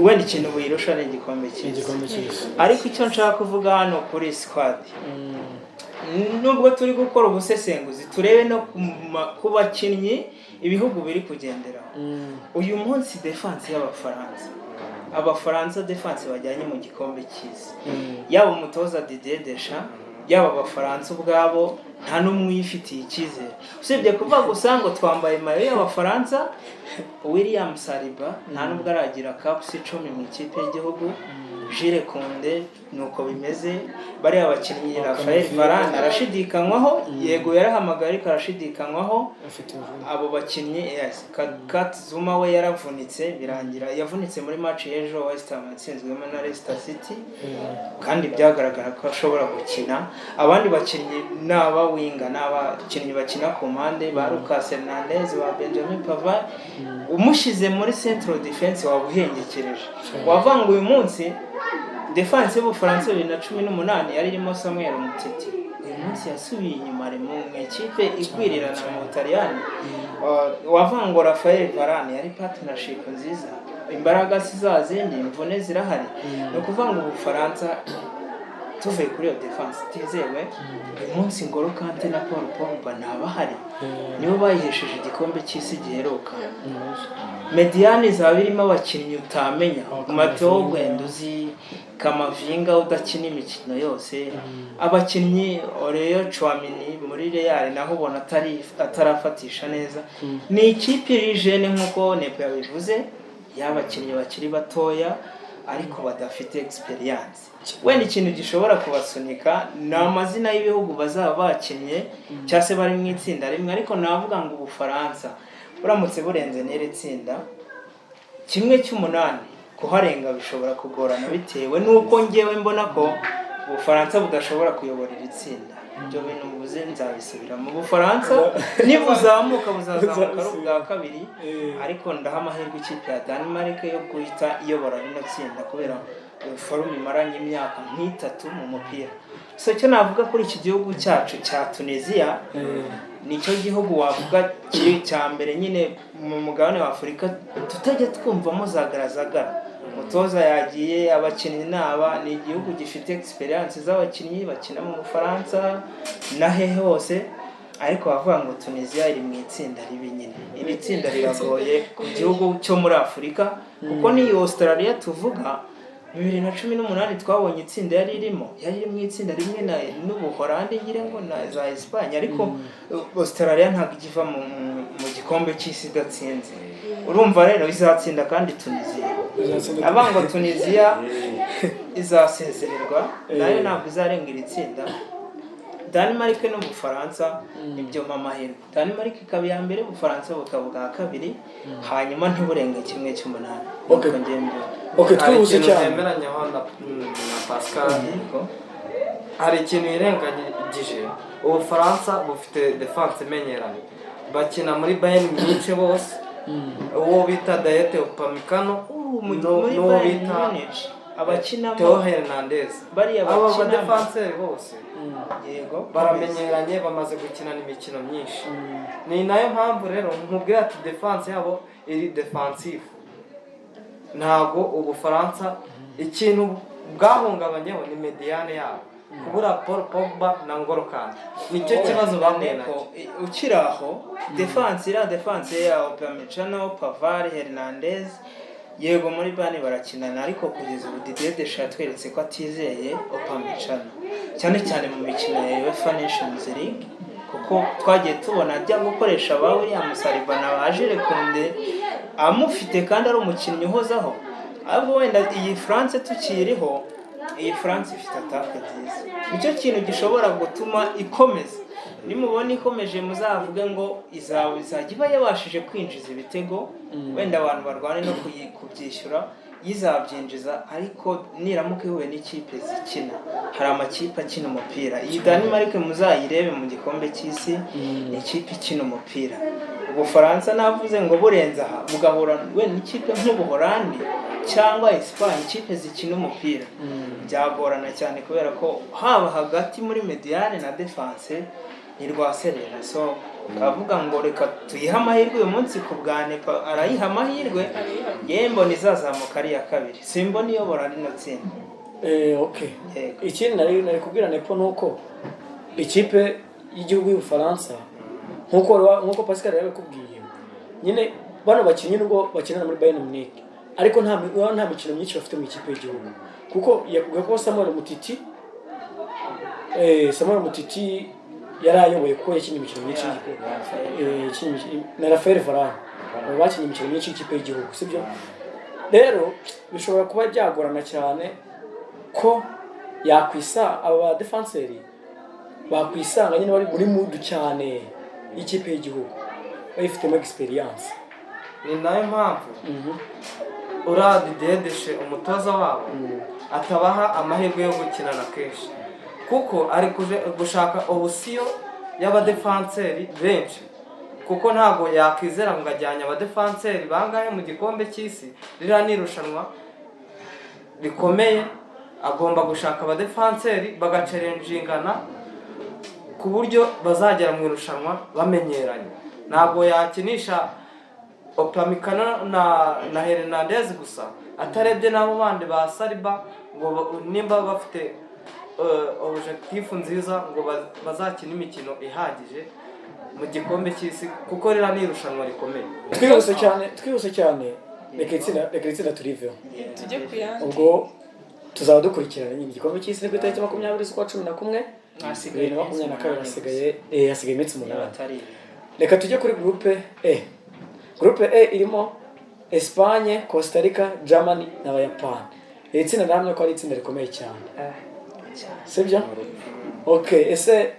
wenda ikintu buyirusha ni igikombe cy'isi. Ariko icyo nshaka kuvuga hano kuri squad, nubwo turi gukora ubusesenguzi turebe no ku bakinnyi ibihugu biri kugenderaho. Uyu munsi defense y'Abafaransa defense bajyanye mu gikombe cy'isi, yaba umutoza Didier Deschamps yaba Abafaransa ubwabo nta n'umwe yifitiye icyizere, usibye kuvuga gusa ngo twambaye mayo y'Abafaransa. William Saliba nta nubwo aragira caps 10 mu ikipe y'igihugu. Jules Koundé nuko bimeze. Bari abakinnyi Raphael Varane arashidikanywaho, yego yarahamagaye ariko arashidikanywaho. Abo bakinnyi Kat Zuma we yaravunitse birangira yavunitse muri match y'ejo West Ham yatsinzwemo na Leicester City kandi byagaragara ko ashobora gukina. Abandi bakinnyi naba winga n'abakinnyi bakina ku mpande ba Lucas Hernandez ba Benjamin Pavard, umushize muri central defense wabuhengekereje. Wavanga uyu munsi defense y'Ubufaransa 2018 yari irimo Samuel Umtiti, uyu munsi yasubiye inyuma mu ikipe igwirirana mu Butaliyani. Wavanga Raphael Varane yari partnership nziza, imbaraga zizazindi, imvune zirahari. No kuvanga Ubufaransa tuvuye kuri iyo defense tizewe uyu munsi Ngolo Kante na Paul Pogba ntabahari, nibo bayihesheje igikombe cy'isi giheruka. Mediane zabirimo abakinnyi utamenya, Mateo Guendouzi, Kamavinga udakina imikino yose, abakinnyi Oreo Chouamini muri Real naho ubona atarafatisha neza. Ni ikipe y'ijene nkuko Nepo yabivuze, y'abakinnyi bakiri batoya ariko badafite experience. Wenda ikintu gishobora kubasunika ni amazina y'ibihugu bazaba bakinnye cyase bari mu itsinda rimwe, ariko navuga ngo Ubufaransa buramutse burenze n'iri tsinda 1/8 kuharenga bishobora kugorana bitewe nuko ngewe mbona ko Ubufaransa budashobora kuyobora iri tsinda. ibyo bintu mvuze nzabisubira mu Bufaransa niba uzamuka buzazamuka ari ubwa kabiri ariko ndaha amahirwe ikipe ya Denmark yo guhita iyobora rino tsinda kubera forume imaranye imyaka nk'itatu mu mupira. So cyo navuga kuri iki gihugu cyacu cya Tunisia nicyo gihugu wavuga kiri cya mbere nyine mu mugabane wa Afurika tutajya twumvamo zagarazagara. Umutoza yagiye abakinnyi naba ni igihugu gifite experience z'abakinnyi bakina mu Bufaransa na hehe hose ariko bavuga ngo Tunisia iri mu itsinda ribi nyine. Iri tsinda riragoye ku gihugu cyo muri Afurika kuko ni Australia tuvuga 2018 twabonye itsinda yari irimo mu itsinda rimwe na n'Ubuholandi ngire ngo na za Espagne ariko Australia ntabwo igiva mu gikombe cy'isi idatsinze. Urumva rero izatsinda kandi Tunisia abango Tunisia izasezererwa nayo ntabwo izarenga iri tsinda. Denmark no Bufaransa ibyo mamahirwe. Denmark ikaba ya mbere Bufaransa bukavuga kabiri hanyuma ntiburenge kimwe cy'umunani. Okay twuze cyane emeranyaho na Pascal hari ikintu irengagije. Ubufaransa bufite defense imenyeranye bakina muri Bayern Munich bose uwo bita Dayete Upamecano n'uwo bita abakina Theo Hernandez bari aba defenseur bose yego baramenyeranye bamaze gukina imikino myinshi. Ni nayo mpamvu rero nkubwira ati defense yabo iri defensive. Ntago Ubufaransa ikintu bwahungabanyeho ni mediane yabo kubura Paul Pogba na N'Golo Kante nicyo kibazo bamena ukiraho defense ya Upamecano Pavard Hernandez yego muri bane barakinana ariko kugeza ubu Didier Deschamps tweretse ko atizeye Upamecano cyane cyane mu mikino ya UEFA Nations League kuko twagiye tubona ajya gukoresha ba William Saliba na Bajire Kunde amufite kandi ari umukinnyi uhozaho. Ahubwo wenda iyi France tukiriho iyi France ifite attaque nziza nicyo kintu gishobora gutuma ikomeza. Nimubona ikomeje muzavuge ngo izajya yabashije kwinjiza ibitego wenda abantu barwane no kubyishyura yizabyinjiza ariko niramuka ihuye n'ikipe zikina hari amakipe akina umupira. Iyi Denmark muzayirebe mu gikombe cy'isi ni ikipe ikina umupira. Ubufaransa navuze ngo burenza aha bugahura we n'ikipe nk'Ubuholandi cyangwa Espagne ikipe zikina umupira byagorana cyane kubera ko haba hagati muri mediane na defense ni rwaserera. So kavuga ngo reka tuyiha amahirwe uyu munsi ku bwane arayiha amahirwe yembo nizazamuka ari ya kabiri simbona iyobora rino tsinda. Okay ikindi nari kubwira Nepo nuko ikipe y'igihugu y'Ubufaransa nkuko Pascal yabikubwiye nyine bano bakinnyi nubwo bakinana muri Bayern Munich ariko nta mikino myinshi bafite mu ikipe y'igihugu kuko yavuga ko Samuel Mutiti yarayoboye ko yakinnye imikino myinshi na Raphael Varane bakinnye imikino myinshi y'ikipe y'igihugu sibyo. Rero bishobora kuba byagorana cyane ko aba defenseur bakwisanga nyine bari muri mood cyane y'ikipe y'igihugu bayifitemo experience. Ni nayo mpamvu Didier Deschamps umutoza wabo atabaha amahirwe yo gukinana kenshi kuko ari gushaka obusiyo y'abadefenseri benshi kuko ntago yakwizera ngo ajyanye abadefenseri bangahe mu gikombe cy'isi rira nirushanwa rikomeye. Agomba gushaka abadefenseri bagacerengingana ku buryo bazagera mu irushanwa bamenyeranye. Ntago yakinisha Upamecano na Hernandez gusa atarebye nabo bandi ba Saliba ngo nimba bafite objectif nziza ngo bazakina imikino ihagije mu gikombe cy'isi kuko rira nirushanwa rikomeye. Twihuse cyane reka itsinda turiveho tujye kuyandi ubwo tuzaba dukurikirana nyine igikombe cy'isi ni ku itariki 20 z'ukwa 11 hasigaye 22 hasigaye iminsi 8. Reka tujye kuri groupe E irimo Espagne, Costa Rica, Germany n'Abayapani. Iri tsinda namwe ko ari itsinda rikomeye cyane sibyo. Okay ese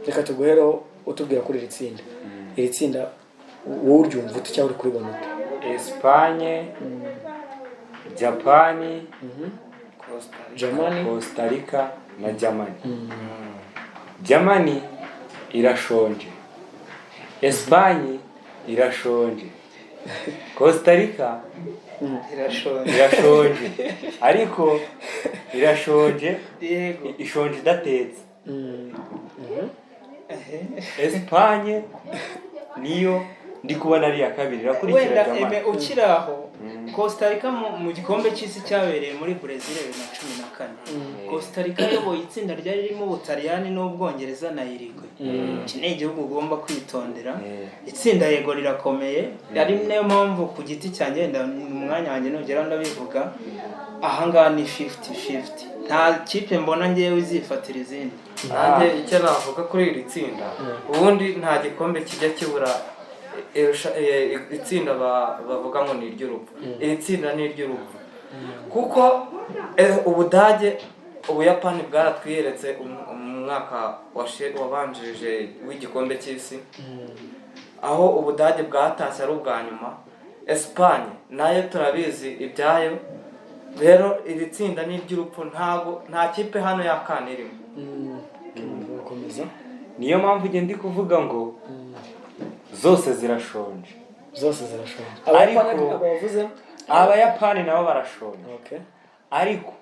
reka tuguhero utubwira kuri iri tsinda wowe uryumva ute cyangwa uri kuribona ute? Espagne, Japan, Germany, Costa Rica na Germany. Germany irashonje, Espagne irashonje, Costa Rica irashonje ariko irashonje ishonje idatetse. Espagne niyo ndi kubona ari ya kabiri irakurikira Germany. Wenda ukiraho Costa Rica mu gikombe cy'isi cyabereye muri Brazil 2014. Costa Rica yoboye itsinda ryari ririmo Ubutaliyani n'Ubwongereza na Uruguay. Iki ni igihugu ugomba kwitondera. Itsinda yego rirakomeye, ari nayo mpamvu ku giti cyanjye wenda umwanya wanjye nugera ndabivuga, ahangaha ni 50-50. Nta kipe mbona ngewe izifatira izindi. Nanjye icyo navuga kuri iri tsinda, ubundi nta gikombe kijya kibura itsinda bavuga ngo ni iry'urupfu. Iri tsinda ni iry'urupfu kuko Ubudage, Ubuyapani bwaratwiyeretse umwaka wabanjirije w'igikombe cy'isi, aho Ubudage bwatashye ari ubwa nyuma. Espagne nayo turabizi ibyayo, rero iri tsinda ni iry'urupfu, nta kipe hano ya kane irimo. Niyo mpamvu ndi kuvuga ngo zose zirashonje. Ariko Abayapani nabo barashonje. Ariko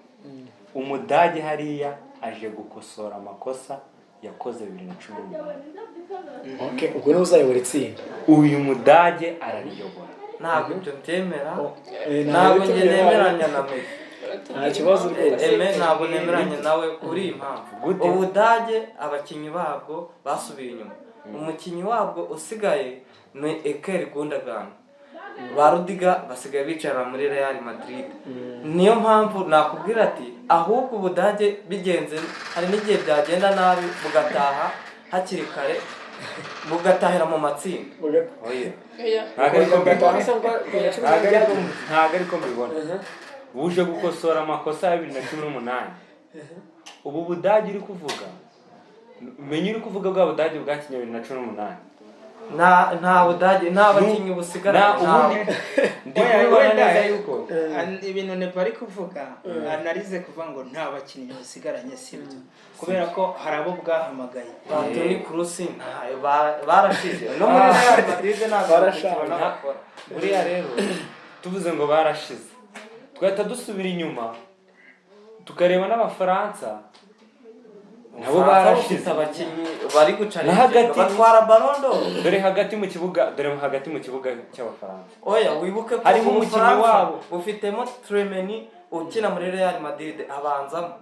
Umudage hariya aje gukosora amakosa yakoze 2018. ubwo niwe uzayobora itsinda. Uyu Mudage arariyobora. Ntabwo ibyo byemera, ntabwo njye nemeranya na Messi. Nta kibazo rwose. Ntabwo nemeranya nawe kuri iyi mpamvu. Ubudage abakinnyi babwo basubiye inyuma. Umukinnyi wabwo usigaye ni Ekeri Gundogan. Ba Rudiga basigaye bicara muri Real Madrid. Niyo mpamvu nakubwira ati ahubwo Ubudage bigenze hari n'igihe byagenda nabi bugataha hakiri kare, bugatahira mu matsinda. Ntabwo ariko mbibona. Buje gukosora amakosa ya 2018. Ubu Budage uri kuvuga, menye uri kuvuga bwa Budage bwakinye 2018. Nta Budage, nta bakinnyi busigara. Ndi kubibona neza yuko ibintu nepa ari kuvuga analize kuvuga ngo nta bakinnyi busigaranye sibyo, kubera ko hari abo bwahamagaye. Toni Kroos barashize no muri Real Madrid ntabwo barashana. Buriya rero tuvuze ngo barashize, twahita dusubira inyuma tukareba n'Abafaransa nabo barashize abakinnyi bari gucaringa batwara barondo. Dore hagati mu kibuga cy'Abafaransa. Oya wibuke ko harimo umukinnyi wabo ufitemo Tremeni ukina muri Real Madrid abanzamo.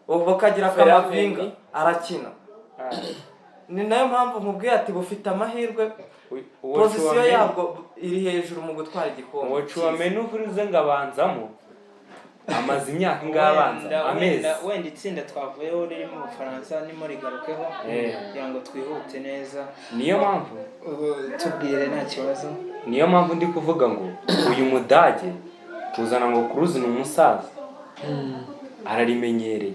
Ubwo kagira Kamavinga arakina. Ni nayo mpamvu nkubwiye ati bufite amahirwe, pozisiyo yabwo iri hejuru mu gutwara igikombe. Uwacumeni uvuze ngo abanzamo amaze imyaka ngabanza amezi. Wenda itsinda twavuyeho riri mu Bufaransa nimo rigarukeho kugira ngo twihute neza. Niyo mpamvu tubwire nta kibazo. Niyo mpamvu ndi kuvuga ngo uyu Mudage tuzana ngo Kroos ni umusaza ararimenyereye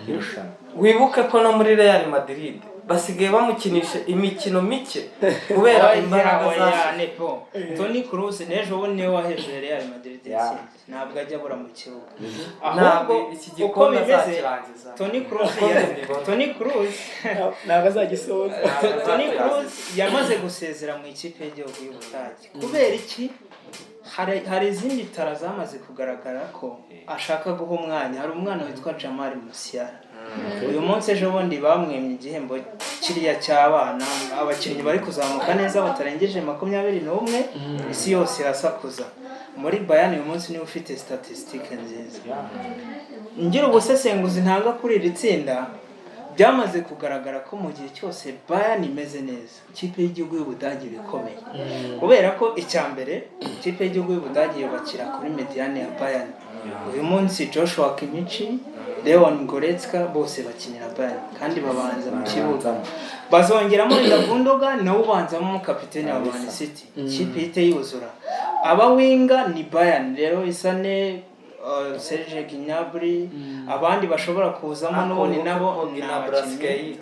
irushanwa. Wibuke ko no muri Real Madrid basigaye bamukinisha imikino mike kubera imbaraga za Nepo. Toni Kroos nejo niwe wahejeje Real Madrid ntabwo ajya bura mu kibuga. Ahubwo iki gikombe azakirangiza. Toni Kroos ntabwo azagisoza. Toni Kroos yamaze gusezera mu ikipe y'igihugu y'Ubudage. Kubera iki? Hari izindi tara zamaze kugaragara ko ashaka guha umwanya. Hari umwana witwa Jamal Musiala. Uyu munsi ejo bundi bamwemye igihembo kiriya cy'abana, abakinnyi bari kuzamuka neza batarengeje 21, isi yose irasakuza. Muri Bayern uyu munsi niwe ufite statistique nziza. Ngira ubusesenguzi ntanga kuri iri tsinda, byamaze kugaragara ko mu gihe cyose Bayern imeze neza, ikipe y'igihugu y'Ubudage bikomeye. Kubera ko icyambere ikipe y'igihugu y'Ubudage yubakira kuri mediane ya Bayern. Uyu munsi Joshua Kimmich, Leon Goretzka bose bakinira Bayern kandi babanza mu kibuga. Bazongeramo Gundogan nawe ubanzamo kapiteni wa Man City. Ikipe ite yuzura. Abawinga ni Bayern rero isane Serge Gnabry, abandi bashobora kuzamo n'ubundi nabo n'abakinnyi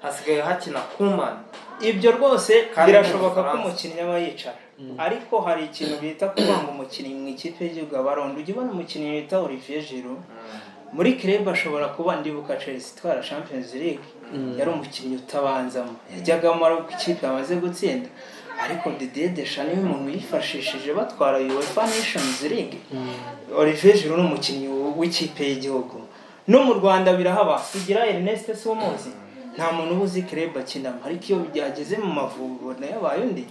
hasigaye hakina Kuman. Ibyo rwose birashoboka ko umukinnyi aba yicara. Ariko hari ikintu bita kuvanga umukinnyi mu ikipe y'igihugu abarondo. Ujye ubona umukinnyi bita Olivier Giroud muri club ashobora kuba ndibuka Chelsea twara Champions League yari umukinnyi utabanzamo yajyagamo ari uko ikipe yamaze gutsinda ariko Didier Deschamps niwe muntu yifashishije batwara UEFA Nations League. Olivier Giroud ni umukinnyi w'ikipe y'igihugu no mu Rwanda birahaba kugira Ernest Somozi nta muntu ubuzi club akinamo ariko iyo byageze mu Mavubi yabaye undi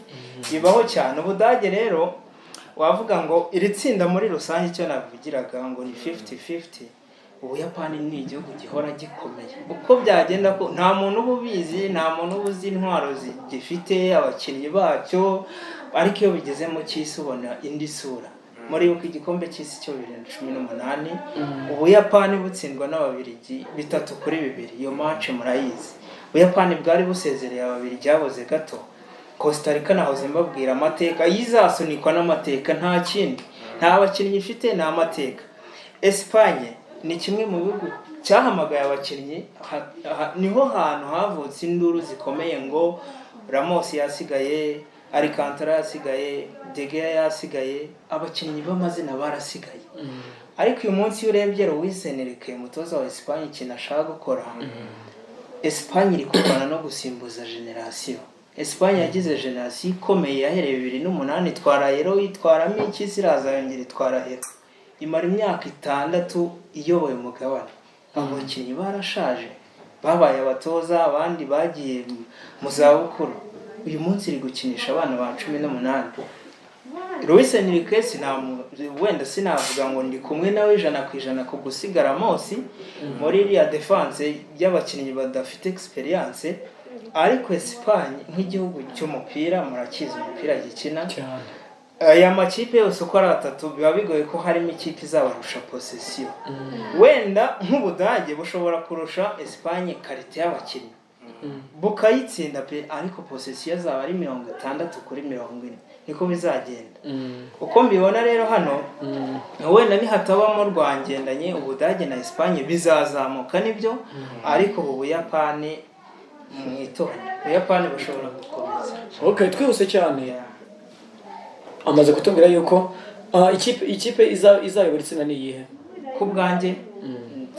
bibaho cyane. Ubudage rero wavuga ngo iri tsinda muri rusange icyo navugiraga ngo ni 50-50. Ubuyapani ni igihugu gihora gikomeye uko byagenda ko nta muntu ububizi nta muntu ubuzi intwaro zigifite abakinnyi bacyo ariko iyo bigeze mu cy'isi ubona indi sura. Muri uko igikombe cy'isi cyo 2018 Ubuyapani butsindwa n'Ababiligi 3-2. Iyo match murayizi Ubuyapani bwari busezereye Ababiligi yaboze gato. Costa Rica nahoze mbabwira amateka yizasunikwa n'amateka nta kindi nta bakinnyi ifite nta mateka. Espagne ni kimwe mu bihugu cyahamagaye abakinnyi niho hantu havutse induru zikomeye ngo Ramos yasigaye Alcantara yasigaye De Gea yasigaye abakinnyi b'amazina barasigaye. Ariko uyu munsi urebye Luis Enrique umutoza wa Espagne ikintu ashaka gukora Espagne iri kurwana no gusimbuza generation. Espagne yagize generation ikomeye yahereye 2008 itwara Euro itwaramo iki ziraza yongera itwara Euro imara imyaka 6 iyoboye umugabane. Abakinnyi barashaje babaye abatoza abandi bagiye mu zabukuru. Uyu munsi iri gukinisha abana ba 18. Luis Enrique wenda sinavuga ngo ndi kumwe nawe 100% ku gusigara Mosi muri iriya defense y'abakinnyi badafite experience ariko Espagne nk'igihugu cy'umupira murakiza umupira gikina cyane. Aya makipe yose uko ari 3 biba bigoye ko harimo ikipe izabarusha possession. Wenda nk'Ubudage bushobora kurusha Espagne karite y'abakinnyi bukayitsinda pe ariko possession zaba ari 60-40 niko bizagenda. Uko mbibona rero hano wenda ni hatabamo rwangendanye Ubudage na Espagne bizazamuka nibyo ariko Ubuyapani mwitone Ubuyapani bashobora gukomeza. Okay, twihuse cyane amaze kutubwira yuko ikipe izayobora itsinda ni iyihe ku bwanjye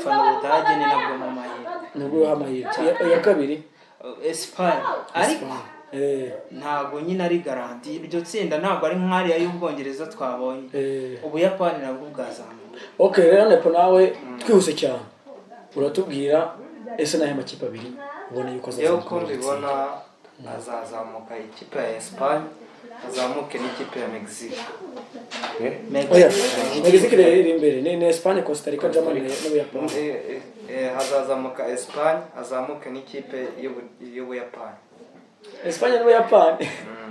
fana Ubudage ni nabwo amahirwe ya kabiri Espagne ariko ntabwo nyine ari garanti iryo tsinda ntabwo ari nk'ariya y'Ubwongereza twabonye. Ubuyapani nabwo bwazamuka. Okay rero nepo nawe twihuse cyane uratubwira ese nahe makipe abiri ubona yuko azazamuka. Uko mbibona azazamuka ikipe ya Espagne azamuke n'ikipe ya Mexique. Mexique iri imbere ni Espagne, Costa Rica, Germany n'Ubuyapani. Hazazamuka Espagne azamuke n'ikipe y'Ubuyapani. Espagne n'Ubuyapani.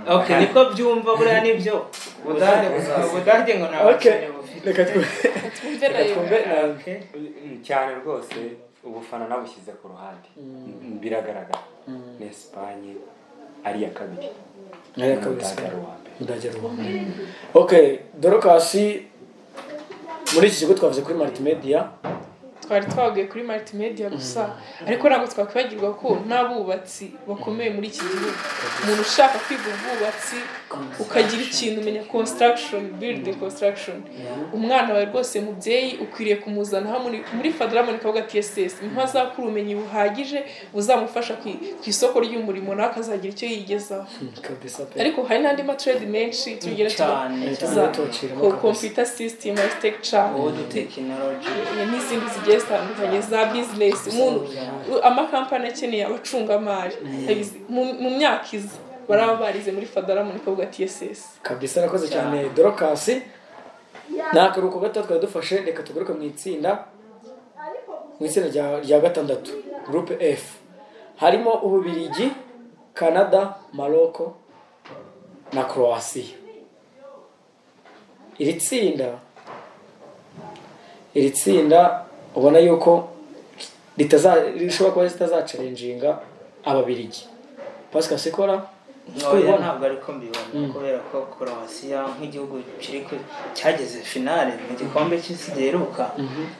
Okay niko byumva buriya nibyo Ubudage ngo nawe. Okay reka twumve cyane rwose ubufana nabushyize ku ruhande biragaragara ni Espagne ari ya kabiri. Okay Dorokasi muri iki kigo twavuze kuri multimedia twari twaguye kuri multimedia gusa ariko ntabwo twakwibagirwa ko n'abubatsi bakomeye muri iki gihugu. Umuntu ushaka kwiga ubwubatsi ukagira ikintu umenya construction building construction umwana wawe rwose mubyeyi ukwiriye kumuzana muri Ramon KABUGA T.S.S niho azakura ubumenyi buhagije buzamufasha ku isoko ry'umurimo n'akazagira icyo yigezaho. Ariko hari n'andi matrade menshi tugera za computer system architecture technology n'izindi zigiye zitandukanye za business. Umuntu amakampani akeneye abacungamari mu myaka iza baraba barize muri Ramon KABUGA T.S.S. kabisa. Rakoze cyane Dorokasi. Nakaruko gato twari reka tugaruke mu itsinda rya gatandatu groupe F harimo Ububiligi, Canada, Morocco na Croatia. Iri tsinda ubona yuko rishobora kuba ritazacalenjinga Ababiligi. Pascal Sikora ntabwo ariko mbibona kubera ko Croatia nk'igihugu cyageze finale mu gikombe cy'isi giheruka.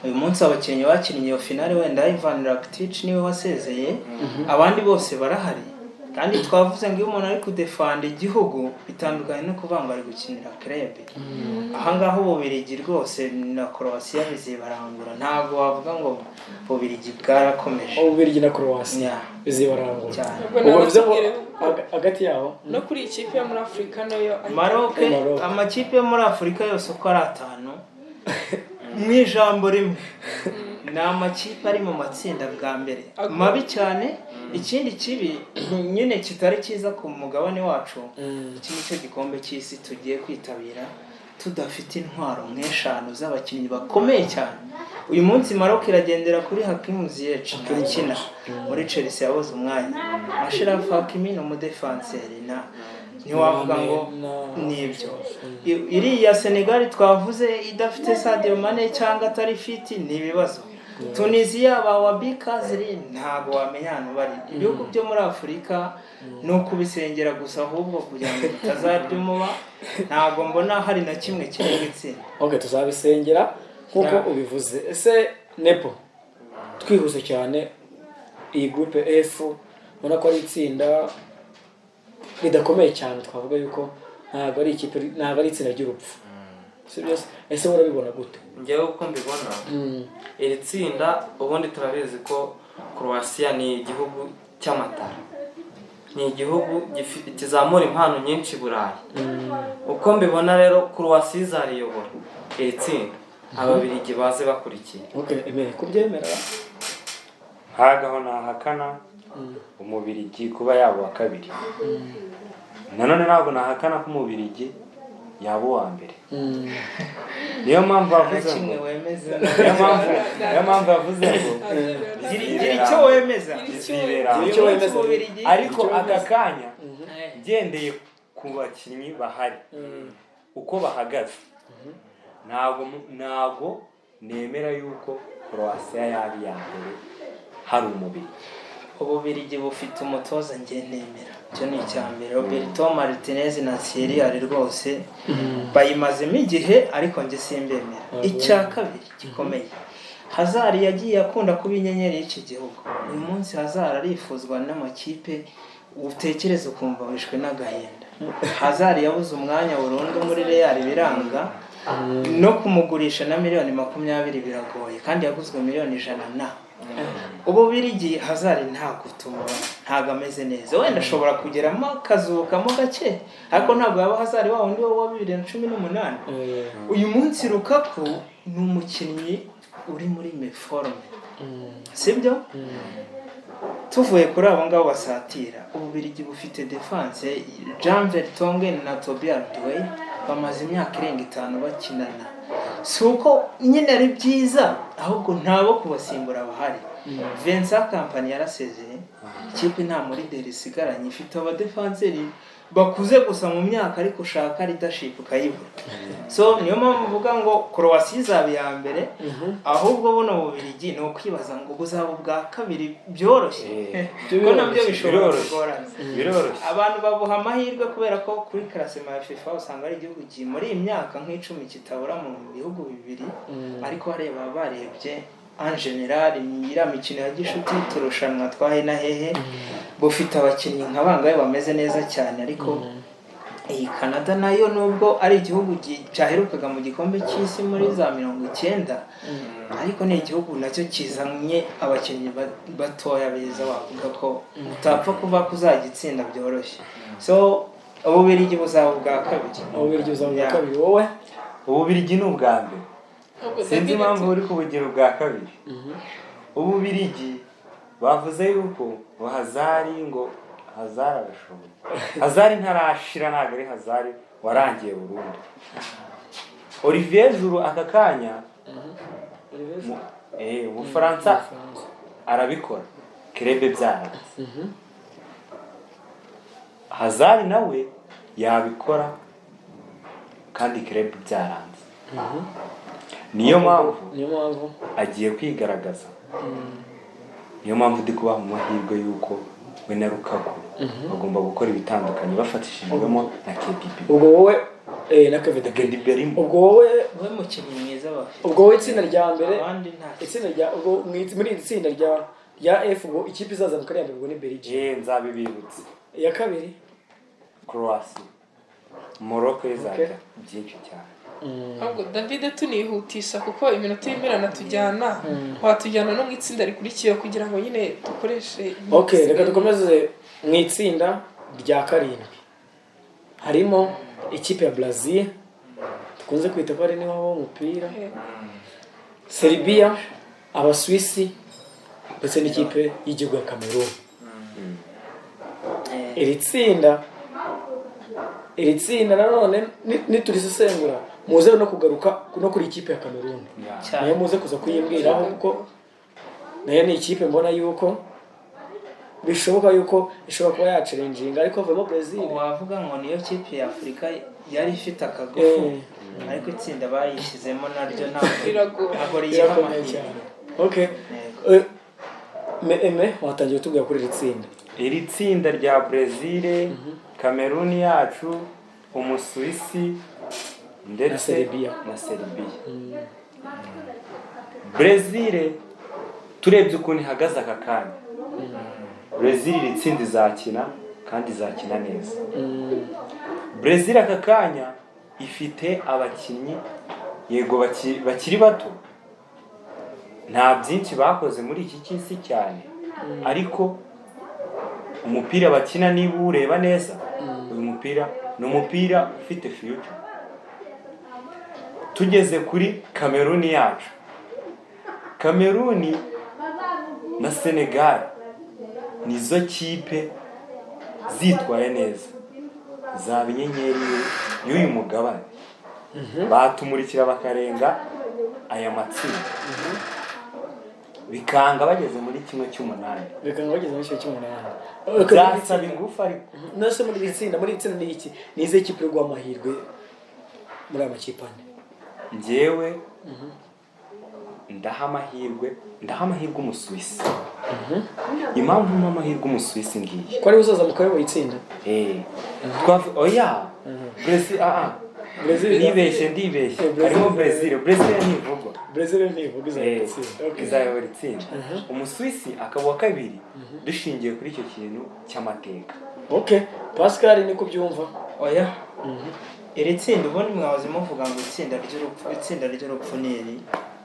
Uyu munsi abakinnyi bakinnye iyo finale wenda Ivan Rakitic niwe wasezeye abandi bose barahari kandi twavuze ngo iyo umuntu ari kudefanda igihugu bitandukanye no kuvuga ngo ari gukinira club. Ahangaha Ububiligi rwose na Croatia bizibarangura, ntabwo wavuga ngo Ububiligi bwarakomeje. Ububiligi na Croatia bizibarangura cyane. ubwo bivuze ngo hagati yaho no kuri ikipe yo muri Afurika nayo Maroc, amakipe yo muri Afurika yose uko ari 5 mu ijambo rimwe ni amakipe ari mu matsinda bwa mbere mabi cyane. Ikindi kibi nyine kitari cyiza ku mugabane wacu, iki nicyo gikombe cy'isi tugiye kwitabira tudafite intwaro nk'eshanu z'abakinnyi bakomeye cyane. Uyu munsi Maroc iragendera kuri Hakim Ziyech ukina muri Chelsea yabuze umwanya, Ashraf Hakimi no mudefenseri na ntiwavuga ngo nibyo. Iriya Senegal twavuze idafite Sadio Mane cyangwa atari fit ni ibibazo. Tunisia bawabika ziri ntago wamenya hano bari. Ibihugu byo muri Afurika no kubisengera gusa, ahubwo kugira ngo bitazaryumuba ntago mbona hari na kimwe kiri gitsinda. Okay, tuzabisengera nkuko ubivuze. Ese Nepo twihuse cyane iyi groupe F ubona ko ari itsinda ridakomeye cyane, twavuga yuko ntago ari ikipe, ntago ari itsinda ry'urupfu. Serious? Ese urabibona gute? Ngewe uko mbibona iri tsinda ubundi turabizi ko Croatia ni igihugu cy'amatara, ni igihugu kizamura impano nyinshi Burayi. Uko mbibona rero Croatia izariyobora iri tsinda, Ababiligi baze bakurikiye. Okay, emere kubyemera hagaho nahakana Umubiligi kuba yabo wa kabiri. Nanone ntabwo nahakana ko Umubiligi yabo wa mbere. Niyo mpamvu bavuze ngo niyo mpamvu bavuze ngo gira icyo wemeza, icyo wemeza. Ariko aka kanya gendeye ku bakinnyi bahari uko bahagaze, ntago nemera yuko Croatia yari ya mbere hari umubiri. Ububiligi bufite umutoza ngiye nemera, cyo ni icyambere. Roberto Martinez na Thierry ari rwose bayimazemo igihe, ariko nge simbemera. Icya kabiri gikomeye, Hazard yagiye akunda kuba inyenyeri y'iki gihugu. Uyu munsi Hazard arifuzwa n'amakipe, utekereza ukumva wishwe n'agahinda. Hazard yabuze umwanya burundu muri Real biranga, no kumugurisha na miliyoni 20 biragoye, kandi yaguzwe miliyoni 100 na Ububiligi Hazard ntago tumubona, ntago ameze neza. Wenda ashobora kugeramo akazukamo gake, ariko ntago yaba Hazard wa wundi wa 2018. Uyu munsi Lukaku ni umukinnyi uri muri meforme, sibyo? Tuvuye kuri abo ngabo basatira, Ububiligi bufite defense Jean Vertonghen na Tobias Alderweireld bamaze imyaka irenga 5 bakinana. Suko nyine ari byiza, ahubwo ntabo kubasimbura bahari. Vincent Kompany yarasezeye, ikipe nta muri derisigaranye, ifite aba defenseri bakuze gusa mu myaka, ariko ushaka leadership ukayibura. So niyo mpamvu uvuga ngo Croatia izaba ya mbere, ahubwo buno Ububiligi no kwibaza ngo buzaba bwa kabiri byoroshye. Ko nabyo bishobora kugorana. Abantu babuha amahirwe kubera ko kuri classement ya FIFA usanga ari igihugu muri imyaka nk'icumi kitabura mu bihugu bibiri, ariko bareba barebye en general ira mikino ya gishuti turushanwa twahe na hehe bufite abakinnyi nkabangaye bameze neza cyane. Ariko iyi Canada nayo nubwo ari igihugu cyaherukaga mu gikombe cy'isi muri za 90, ariko ni igihugu nacyo kizanye abakinnyi batoya beza, bavuga ko utapfa kuva kuzagitsinda byoroshye. So Ububiligi buzaba bwa kabiri. Ububiligi buzaba bwa kabiri. Wowe Ububiligi ni ubwa mbere, sinzi impamvu uri kubugira ubwa kabiri. Ububiligi bavuze yuko ngo Hazard arashoboye. Hazard ntarashira, ntabwo ari Hazard warangiye burundu. Olivier Giroud aka kanya Ubufaransa arabikora, Krebe byaranze. Hazard nawe yabikora kandi Krebe byaranze. Niyo mpamvu agiye kwigaragaza. Niyo mpamvu ndi kubaha amahirwe yuko we na Lukaku bagomba gukora ibitandukanye bafatishijwemo na KDB. Ubwo wowe na KDB. Ubwo wowe mukinnyi mwiza bafite. Ubwo wowe itsinda rya mbere, abandi nta itsinda rya ubwo muri itsinda rya F, ubwo ikipe izaza mu kariya ubwo ni Belgium. Nzabibibutse. iya kabiri Croatia Morocco izajya byinshi cyane. ahubwo David tunihutisha kuko iminota y'imibirana tujyana watujyana no mu itsinda rikurikiye kugira ngo nyine dukoreshe. Okay, reka dukomeze mu itsinda rya karindwi. Harimo ikipe ya Brazil tukunze kwita ko ari niho w'umupira, Serbia, Abaswisi ndetse n'ikipe y'igihugu ya Cameroon. Iri tsinda nanone niturisesengura muze no kugaruka no kuri ikipe ya Cameroon. Nayo muze kuza kuyimbwiraho kuko nayo ni ikipe mbona yuko bishoboka yuko ishobora kuba yacalenjinga ariko avamo Brazil. Wavuga ngo niyo kipe ya Afurika yari ifite akagufu ariko itsinda bayishyizemo naryo ntabwo riyakomeye cyane. Okay. Watangiye tubwira kuri iri tsinda. Iri tsinda rya Brazil, Cameroon yacu, Umusuwisi ndetse na Serbia. Brazil turebye ukuntu ihagaze aka kanya. Brazil iri tsinda izakina kandi izakina neza. Brazil aka kanya ifite abakinnyi yego bakiri bato, nta byinshi bakoze muri iki cy'isi cyane, ariko umupira bakina niba ureba neza uyu mupira ni umupira ufite future. Tugeze kuri Cameroon yacu, Cameroon na Senegal nizo kipe zitwaye neza, zaba inyenyeri y'uyu mugabane. Batumurikira bakarenga aya matsinda, bikanga bageze muri kimwe cy'umunani. Zasaba ingufu ariko nase muri itsinda ni iki? Ni ize kipe yo amahirwe muri amakipe ane. Njyewe ndaha amahirwe Umusuwisi. Impamvu amahirwe Umusuwisi ngiye ko ari uzaza mu kayoboye itsinda. Oya Brazil ndibeshye harimo Brazil ntivugwa. Izayobora itsinda. Umusuwisi akaba wa kabiri dushingiye kuri icyo kintu cy'amateka. Okay, Pascal niko byumva. Oya iri tsinda ubundi mwahoze muvuga ngo itsinda ry'urupfu ni iri,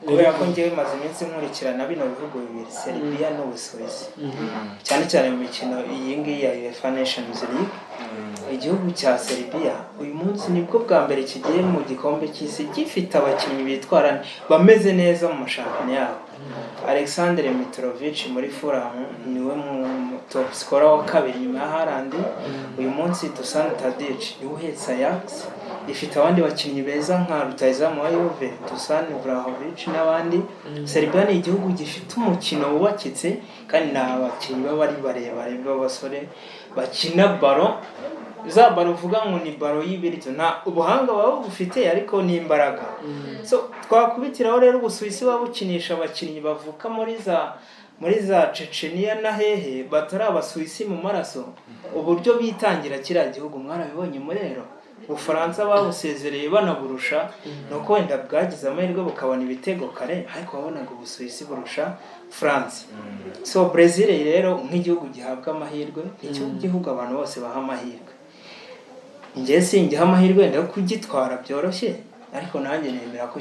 kubera ko ngewe maze iminsi nkurikirana bino bihugu bibiri, Serbia n'Ubusuwisi, cyane cyane mu mikino iyi ngiyi ya UEFA Nations League. Igihugu cya Serbia uyu munsi nibwo bwa mbere kigiye mu gikombe cy'isi gifite abakinnyi bitwara bameze neza mu mashampiyona yabo. Alexander Mitrovic muri Fulham niwe mu top scorer wa kabiri nyuma ya Haaland. Uyu munsi Dusan Tadic niwe uhetse Ajax, ifite abandi bakinnyi beza nka rutahizamu wa Juve Dusan Vlahovic n'abandi. Serbia ni igihugu gifite umukino wubakitse kandi n'abakinnyi bari barebare b'abasore bakina ballon. Za ballon uvuga ngo ni ballon y'ibiryo, nta ubuhanga baba bufite ariko ni imbaraga. So twakubitiraho rero Ubusuwisi babukinisha abakinnyi bavuka muri za Chechnya na hehe batari Abasuwisi mu maraso. Uburyo bitangira kiriya gihugu mwarabibonye murero. Ubufaransa babusezereye banaburusha, nuko wenda bwagize amahirwe bukabona ibitego kare, ariko wabonaga Ubusuwisi burusha France. So Brazil rero nk'igihugu gihabwa amahirwe, icyo gihugu abantu bose baha amahirwe. Njye singiha amahirwe nda kugitwara byoroshye, ariko nanjye nemera ko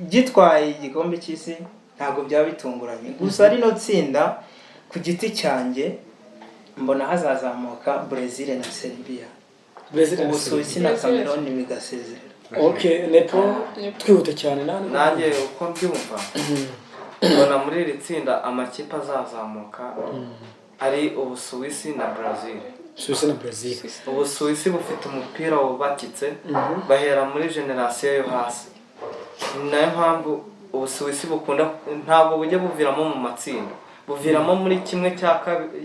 gitwaye igikombe cy'isi ntago byaba bitunguranye. Gusa rino tsinda ku giti cyanjye mbona hazazamuka Brazil na Serbia, Ubusuwisi na Cameroon bigasezerera. Okay, nepo twihute cyane nanjye uko mbyumva mbona muri iri tsinda amakipe azazamuka ari Ubusuwisi na Brazil. Ubusuwisi bufite umupira wubakitse, bahera muri generasiyo yo hasi. Ni nayo mpamvu Ubusuwisi bukunda ntabwo bujye buviramo mu matsinda, buviramo muri kimwe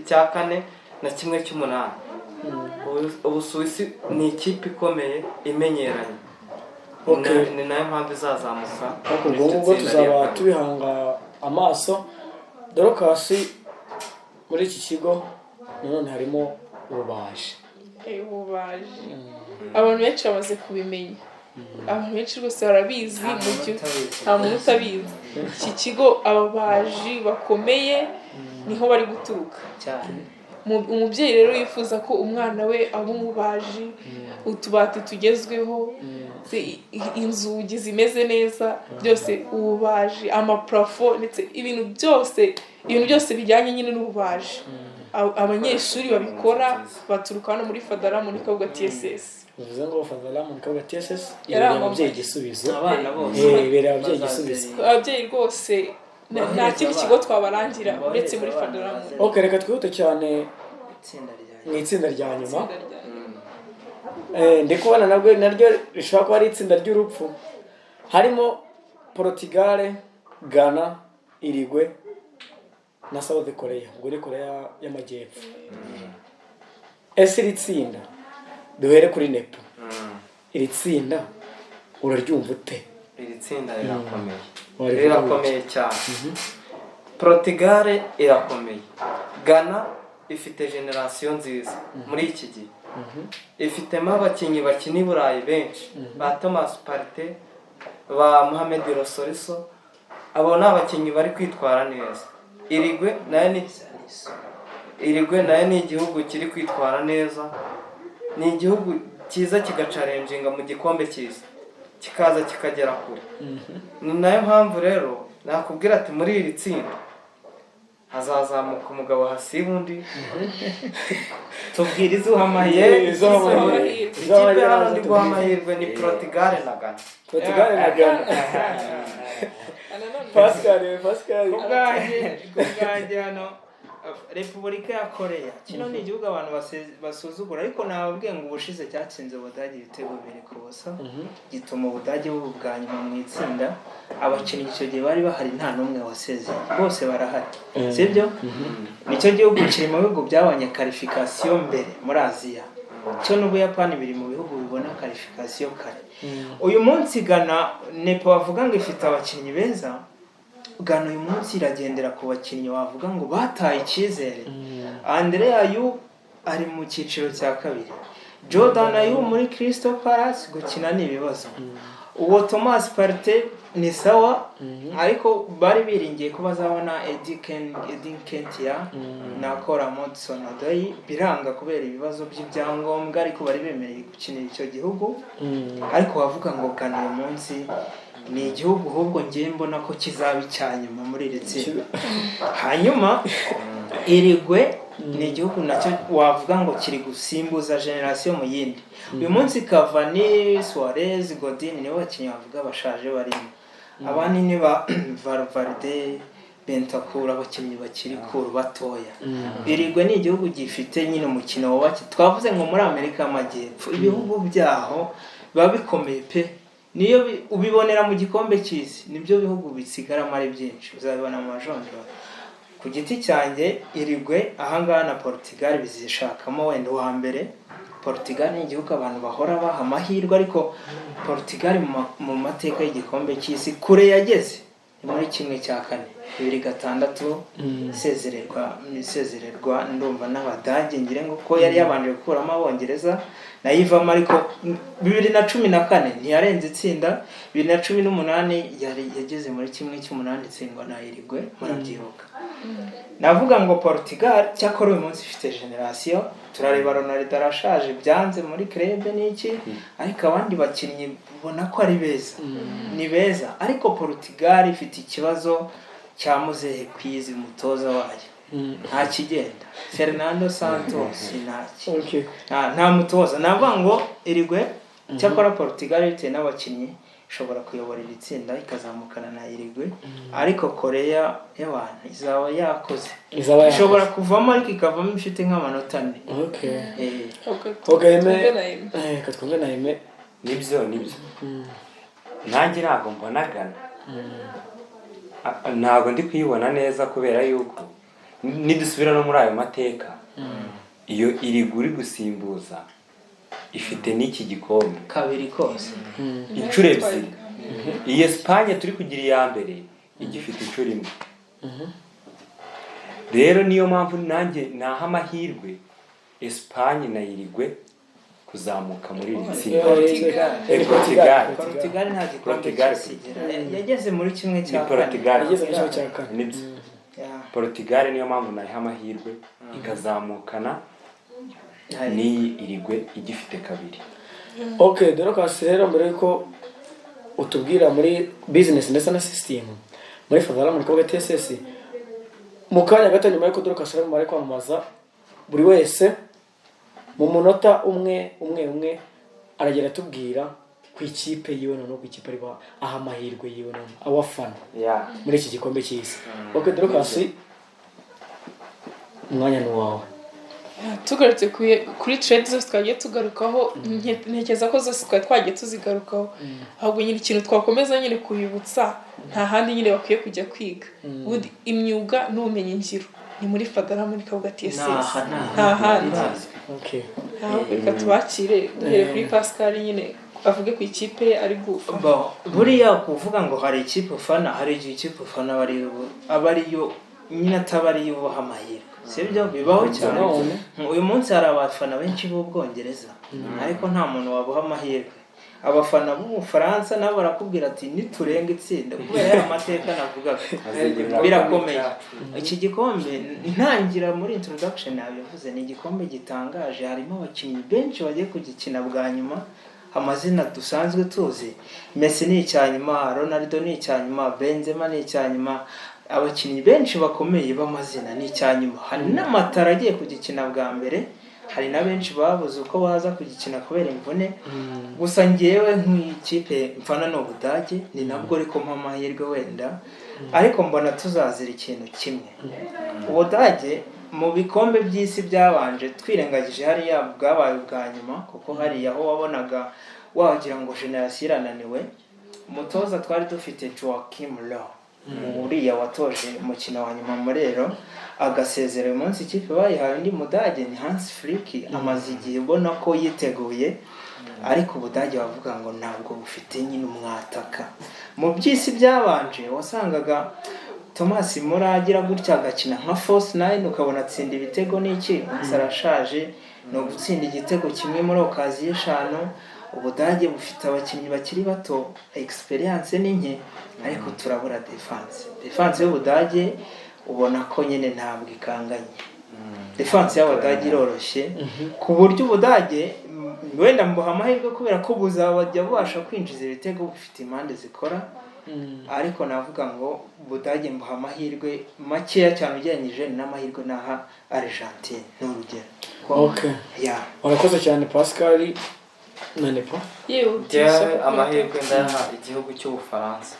cya kane na kimwe cy'umunani. Ubusuwisi ni ikipe ikomeye imenyeranye. Ni nayo mpamvu izazamuka. Ubwo tuzaba tubihanga amaso. Dorokasi muri iki kigo none harimo ububaji. Abantu benshi bamaze kubimenya. Abantu benshi rwose barabizi mu gihugu, nta muntu utabizi. Iki kigo ababaji bakomeye niho bari guturuka. umubyeyi rero yifuza ko umwana we aba umubaji, utubati tugezweho, inzugi zimeze neza, byose ububaji, amaparafo ndetse ibintu byose bijyanye nyine n'ububaji. Abanyeshuri babikora baturuka hano muri Ramon KABUGA T.S.S. bivuze ngo Ramon KABUGA T.S.S ibereye ababyeyi igisubizo. abana bose ibereye ababyeyi igisubizo. Ababyeyi rwose nta kindi kigo twabarangira uretse muri Ramon. Okay, reka twihute cyane mu itsinda rya nyuma. Ndi kubona naryo rishobora kuba ari itsinda ry'urupfu. Harimo Portugal, Ghana, Uruguay na South Korea, ubwo ni Korea y'Amajyepfo. Ese iri tsinda duhere kuri Nepo. Iri tsinda uraryumva ute? iri tsinda rirakomeye cyane. Portugal irakomeye, Ghana ifite generation nziza muri iki gihe, ifitemo abakinnyi bakina i Burayi benshi, ba Thomas Partey, ba Mohamed Rosoriso, abo ni abakinnyi bari kwitwara neza. Uruguay nayo ni igihugu kiri kwitwara neza, ni igihugu cyiza kigacarenjinga mu gikombe cy'isi, kikaza kikagera kure. Ni nayo mpamvu rero nakubwira ati muri iri tsinda hazazamuka umugabo hasiba undi. tubwire izuha amahirwe. Ikipe hano ndi guha amahirwe ni Portugal na Ghana. Portugal na Ghana. Pascal kubwanjye hano Repubulika ya Korea, kino ni igihugu abantu basuzugura, ariko nababwiye ngo ubushize cyatsinze Ubudage ibitego 2-0, gituma Ubudage bubwa nyuma mu itsinda. Abakinnyi icyo gihe bari bahari nta n'umwe wasezeye, bose barahari, sibyo? Nicyo gihugu kiri mu bihugu byabonye qualification mbere muri Aziya, cyo n'Ubuyapani biri mu bihugu bibona qualification kare. Uyu munsi Ghana Nepo bavuga ngo ifite abakinnyi beza, Ghana uyu munsi iragendera ku bakinnyi wavuga ngo bataye icyizere. Andrea Ayew ari mu cyiciro cya kabiri, Jordan Ayew muri Crystal Palace gukina ni ibibazo, uwo Thomas Partey ni sawa, ariko bari biringiye ko bazabona Eddie Kentia na Cora Modson Adai, biranga kubera ibibazo by'ibyangombwa, ariko bari bemereye gukinira icyo gihugu. Ariko bavuga ngo Ghana uyu munsi ni igihugu ahubwo ngiye mbona ko kizaba icyanyuma muri iri tsinda. Hanyuma Uruguay ni igihugu nacyo wavuga ngo kiri gusimbuza generation mu yindi. Uyu munsi Cavani, Suarez, Godin nibo bakinnyi bavuga bashaje barimo. Abandi ni ba Valverde, Bentancur, abakinnyi bakiri kuru batoya. Uruguay ni igihugu gifite nyine umukino wabaki. Twavuze ngo muri Amerika y'Amajyepfo ibihugu byaho babikomeye pe, niyo ubibonera mu gikombe cy'isi, nibyo bihugu bisigaramo ari byinshi, uzabibona mu majonjora. Ku giti cyanjye Uruguay ahangaha na Portugal bizishakamo wenda uwa mbere. Portugal ni igihugu abantu bahora baha amahirwe, ariko Portugal mu mateka y'igikombe cy'isi kure yageze muri 1/4, 2006 isezererwa ndumva n'Abadage, ngire ngo ko yari yabanje gukuramo Abongereza nayivamo, ariko 2014 ntiyarenze itsinda, 2018 yari yageze muri 1/8 itsindwa na Uruguay, murabyibuka. Navuga ngo Portugal cyakora uyu munsi ifite generation, turareba Ronaldo arashaje byanze muri club n'iki, ariko abandi bakinnyi ubona ko ari beza, ni beza, ariko Portugal ifite ikibazo cya muzehe kwizi umutoza wayo, nta kigenda. Fernando Santos nta mutoza. Navuga ngo Uruguay cyakora Portugal ifite n'abakinnyi ishobora kuyobora iri tsinda ikazamukana na Uruguay, ariko Korea y'abantu izaba yakoze, ishobora kuvamo ariko ikavamo ifite nk'amanota 4. Katwumve na Aime. Nibyo nanjye ntabwo mbona Ghana, ntabwo ndi kuyibona neza, kubera yuko nidusubira no muri ayo mateka, iyo Uruguay gusimbuza ifite n'iki gikombe kabiri kose inshuro ebyiri. Iyi Espagne turi kugira iya mbere igifite inshuro imwe. Rero niyo mpamvu nanjye naha amahirwe Espagne na Uruguay kuzamuka muri iri tsinda. Portugal nta gikombe cy'isi yageze muri 1/4. Portugal yageze muri 1/4. nibyo Portugal niyo mpamvu nayiha amahirwe ikazamukana n'iyi irigwe igifite kabiri. Okay, dore kasi rero mbere yuko utubwira muri business ndetse na system muri Ramon KABUGA T.S.S mu kanya gato nyuma yuko dore kasi rero kwamamaza buri wese mu munota umwe aragera tubwira ku ikipe yiwe no ku ikipe ariba aha amahirwe yiwe no awafana muri iki gikombe cy'isi. Okay, dore kasi umwanya ni wawe. Tugarutse kuri trade zose twagiye tugarukaho, ntekereza ko zose twagiye tuzigarukaho, ahubwo nyine ikintu twakomeza nyine kubibutsa nta handi nyine bakwiye kujya kwiga. Ubundi imyuga n'ubumenyi ngiro ni muri Ramon KABUGA T.S.S nta handi. Okay, reka tubakire duhere kuri Pascal nyine avuge ku ikipe ari gufa. Buriya kuvuga ngo hari ikipe ufana, hari ikipe ufana abariyo nyine atabariyo ubaha amahirwe, sibyo bibaho cyane. Uyu munsi hari abafana benshi b'Ubwongereza ariko nta muntu wabuha amahirwe. Abafana b'Ubufaransa nabo barakubwira ati niturenga itsinda kubera amateka navugaga birakomeye. Iki gikombe ntangira muri introduction yabivuze ni igikombe gitangaje, harimo abakinnyi benshi bagiye kugikina bwa nyuma. Amazina dusanzwe tuzi, Messi ni icyanyuma, Ronaldo ni icyanyuma, Benzema ni icyanyuma, abakinnyi benshi bakomeye b'amazina ni icyanyuma. Hari n'amatara agiye kugikina bwa mbere, hari na benshi babuze uko baza kugikina kubera imvune. Gusa ngewe nk'ikipe mfana n'Ubudage ni nabwo ariko mpa amahirwe wenda, ariko mbona tuzazira ikintu kimwe. Ubudage mu bikombe by'isi byabanje twirengagije hariya bwabaye bwa nyuma, kuko hariya aho wabonaga wagira ngo generasiyo irananiwe. Umutoza twari dufite Joachim Löw, uriya watoje umukino wa nyuma Murero, agasezera uyu munsi ikipe bayihaye undi Mudage ni Hans Flick, amaze igihe ubona ko yiteguye. Ariko Ubudage bavuga ngo ntabwo bufite nyine umwataka. Mu by'isi byabanje wasangaga Thomas Müller agira gutya agakina nka false nine, ukabona atsinda ibitego n'iki, arashaje no gutsinda igitego kimwe muri okaziyo 5. Ubudage bufite abakinnyi bakiri bato, experience ni nke, ariko turabura defense y'Ubudage ubona ko nyine ntabwo ikanganye. Defense y'Abadage iroroshye ku buryo Ubudage wenda mbuha amahirwe kubera ko buzabajya bubasha kwinjiza ibitego, bufite impande zikora. Ariko navuga ngo Ubudage mbuha amahirwe makeya cyane ugereranyije n'amahirwe naha Argentine n'urugero. Okay, urakoze cyane Pascal. Nanepo yewe amahirwe ndaha igihugu cy'Ubufaransa.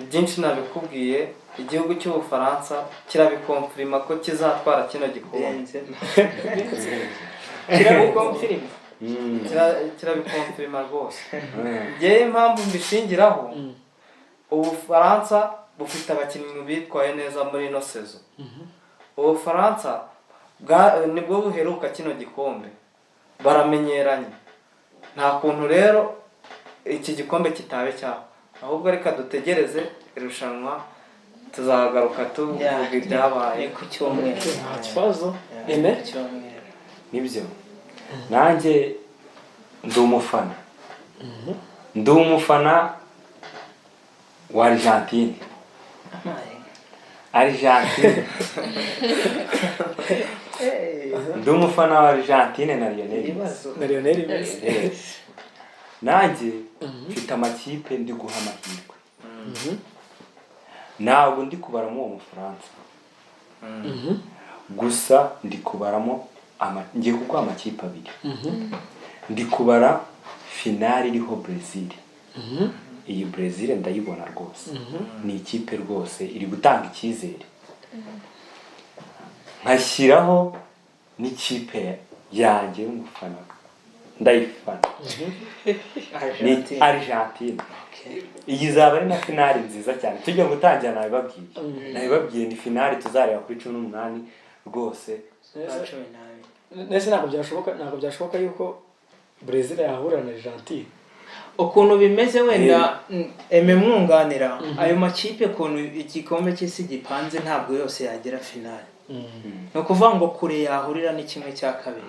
Byinshi nabikubwiye, igihugu cy'Ubufaransa kirabikonfirma ko kizatwara kino gikombe. Kirabikonfirma rwose. Ngewe impamvu mbishingiraho, Ubufaransa bufite abakinnyi bitwaye neza muri ino sezo. Ubufaransa nibwo buheruka kino gikombe, baramenyeranye. Nta kuntu rero iki gikombe kitabe cyabo, ahubwo reka dutegereze irushanwa, tuzagaruka tuvuga ibyabaye ku cyumweru. nta kibazo. Nibyo nanjye ndi umufana wa Argentine. Ndi umufana wa Argentine na Lionel Messi. Nanjye mfite amakipe ndi guha amahirwe. Ntabwo ndi kubaramo uwo Mufaransa, gusa ndi kubaramo ngiye kuguha amakipe abiri. Ndi kubara finale iriho Brazil. Iyi Brazil ndayibona rwose, ni ikipe rwose iri gutanga icyizere. Nkashyiraho n'ikipe yanjye y'umufana ndayifana, ni Argentine. Iyi zaba ari na finale nziza cyane. Tujya gutangira nabibabwiye ni finale tuzareba kuri 18 rwose. Nese ntabwo byashoboka yuko Brazil yahura na Argentine. Ukuntu bimeze wenda mwunganira ayo makipe kuntu igikombe cy'isi gipanze ntabwo yose yagera finale. No kuvuga ngo kure yahurira ni kimwe cya kabiri.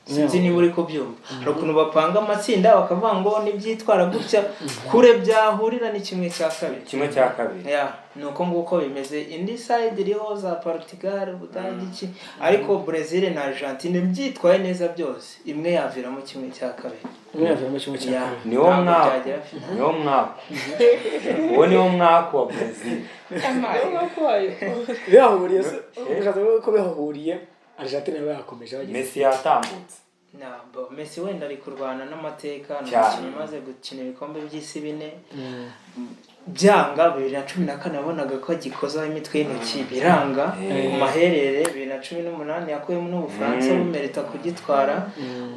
sinzi niba uri kubyumva hari ukuntu bapanga amatsinda bakavuga ngo nibyitwara gutya kure byahurira ni kimwe cya kabiri nuko nguko bimeze indi side iriho za Portugal Budage iki ariko Brazil na Argentine byitwaye neza byose imwe yaviramo kimwe cya kabiri niwo mwaka uwo niwo mwaka wa Brazil yahuriye ko bahuriye Argentine yakomeje Messi yatambutse Messi wenda ari kurwana n'amateka n'umukinnyi maze gukina ibikombe by'isi 4 byanga 2014 nabonaga ko gikozaho imitwe y'intoki biranga ku maherere 2018 yakuyemo n'Ubufaransa bumerita kugitwara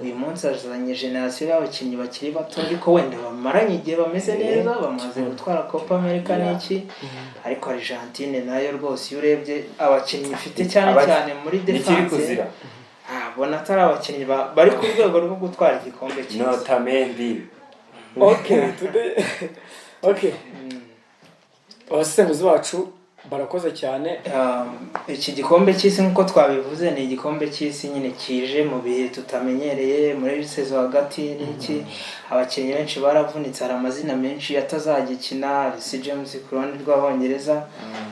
uyu munsi azanye generation y'abakinnyi bakiri bato ariko wenda bamaranye igihe bameze neza bamaze gutwara Copa America n'iki ariko Argentine nayo rwose urebye abakinnyi ifite cyane muri defense bona atari abakinnyi bari ku rwego rwo gutwara igikombe cy'isi Notamendi okay abasesenguzi bacu barakoze cyane iki gikombe cy'isi nkuko twabivuze ni igikombe cy'isi nyine kije mu bihe tutamenyereye muri sezo hagati n'iki abakinnyi benshi baravunitse hari amazina menshi atazagikina Reece James ku ruhande rw'Abongereza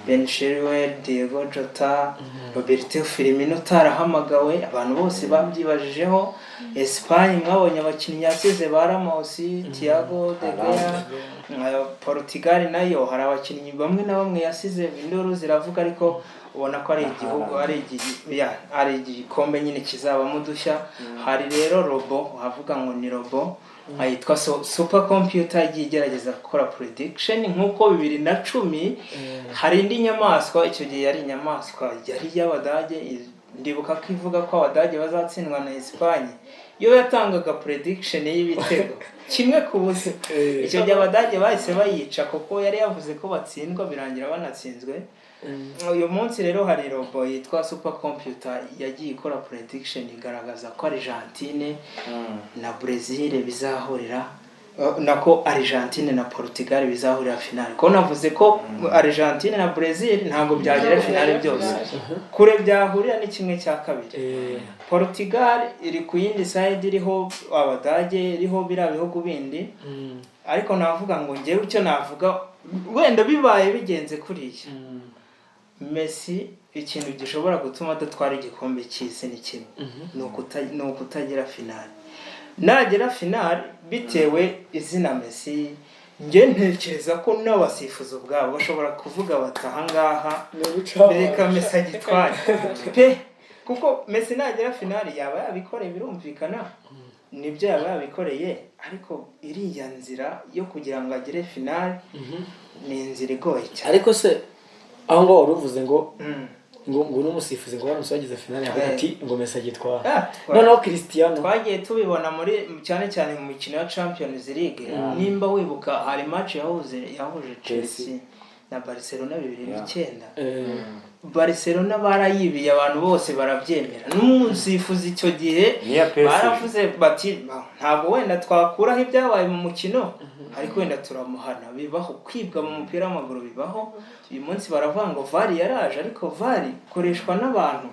Ben Chilwell Diego Jota Roberto Firmino tarahamagawe abantu bose babyibajijeho Espagne mwabonye abakinnyi yasize ba Ramos Thiago de Gea Portugal nayo hari abakinnyi bamwe na bamwe yasize induru ziravuga ariko ubona ko ari igihugu ari igikombe nyine kizaba mudushya hari rero robo havuga ngo ni robo ayitwa super computer igiye igerageza gukora prediction nkuko 2010 hari indi nyamaswa icyo gihe yari inyamaswa yari y'Abadage ndibuka ko ivuga ko Abadage bazatsindwa na Espagne yo yatangaga prediction y'ibitego kimwe ku busa icyo gihe Abadage bahise bayica kuko yari yavuze ko batsindwa birangira banatsinzwe uyu munsi rero hari robo yitwa super computer yagiye ikora prediction igaragaza ko Argentine na Brazil bizahurira nako Argentine na Portugal bizahurira finale ko navuze ko Argentine na Brazil ntago byagera finale byose kure byahurira ni kimwe cya kabiri Portugal iri ku yindi side iriho Abadage iriho bira bihugu bindi ariko navuga ngo ngewe icyo navuga wenda bibaye bigenze kuriya Messi ikintu gishobora gutuma adatwara igikombe cy'isi ni kimwe no kutagira finale nagera finale bitewe izina Messi nge ntekereza ko n'abasifuzo bwabo bashobora kuvuga bataha ngaha reka Messi agitware pe kuko Messi nagera finale yaba yabikoreye birumvikana nibyo yaba yabikoreye ariko iriya nzira yo kugira ngo agere finale ni inzira igoye cyane ariko se aho ngo uruvuze ngo n'umusifuzi ngo baramusagize finale hagati ngo Messi agitwara noneho Cristiano twagiye tubibona muri cyane mu mikino ya Champions League nimba wibuka hari match yahuje Chelsea na Barcelona 2009 Barcelona barayibiye abantu bose barabyemera n'umusifuzi icyo gihe baravuze bati ntabwo wenda twakuraho ibyabaye mu mukino ariko wenda turamuhana bibaho kwibwa mu mupira w'amaguru bibaho uyu munsi baravuga ngo VAR yaraje ariko VAR koreshwa n'abantu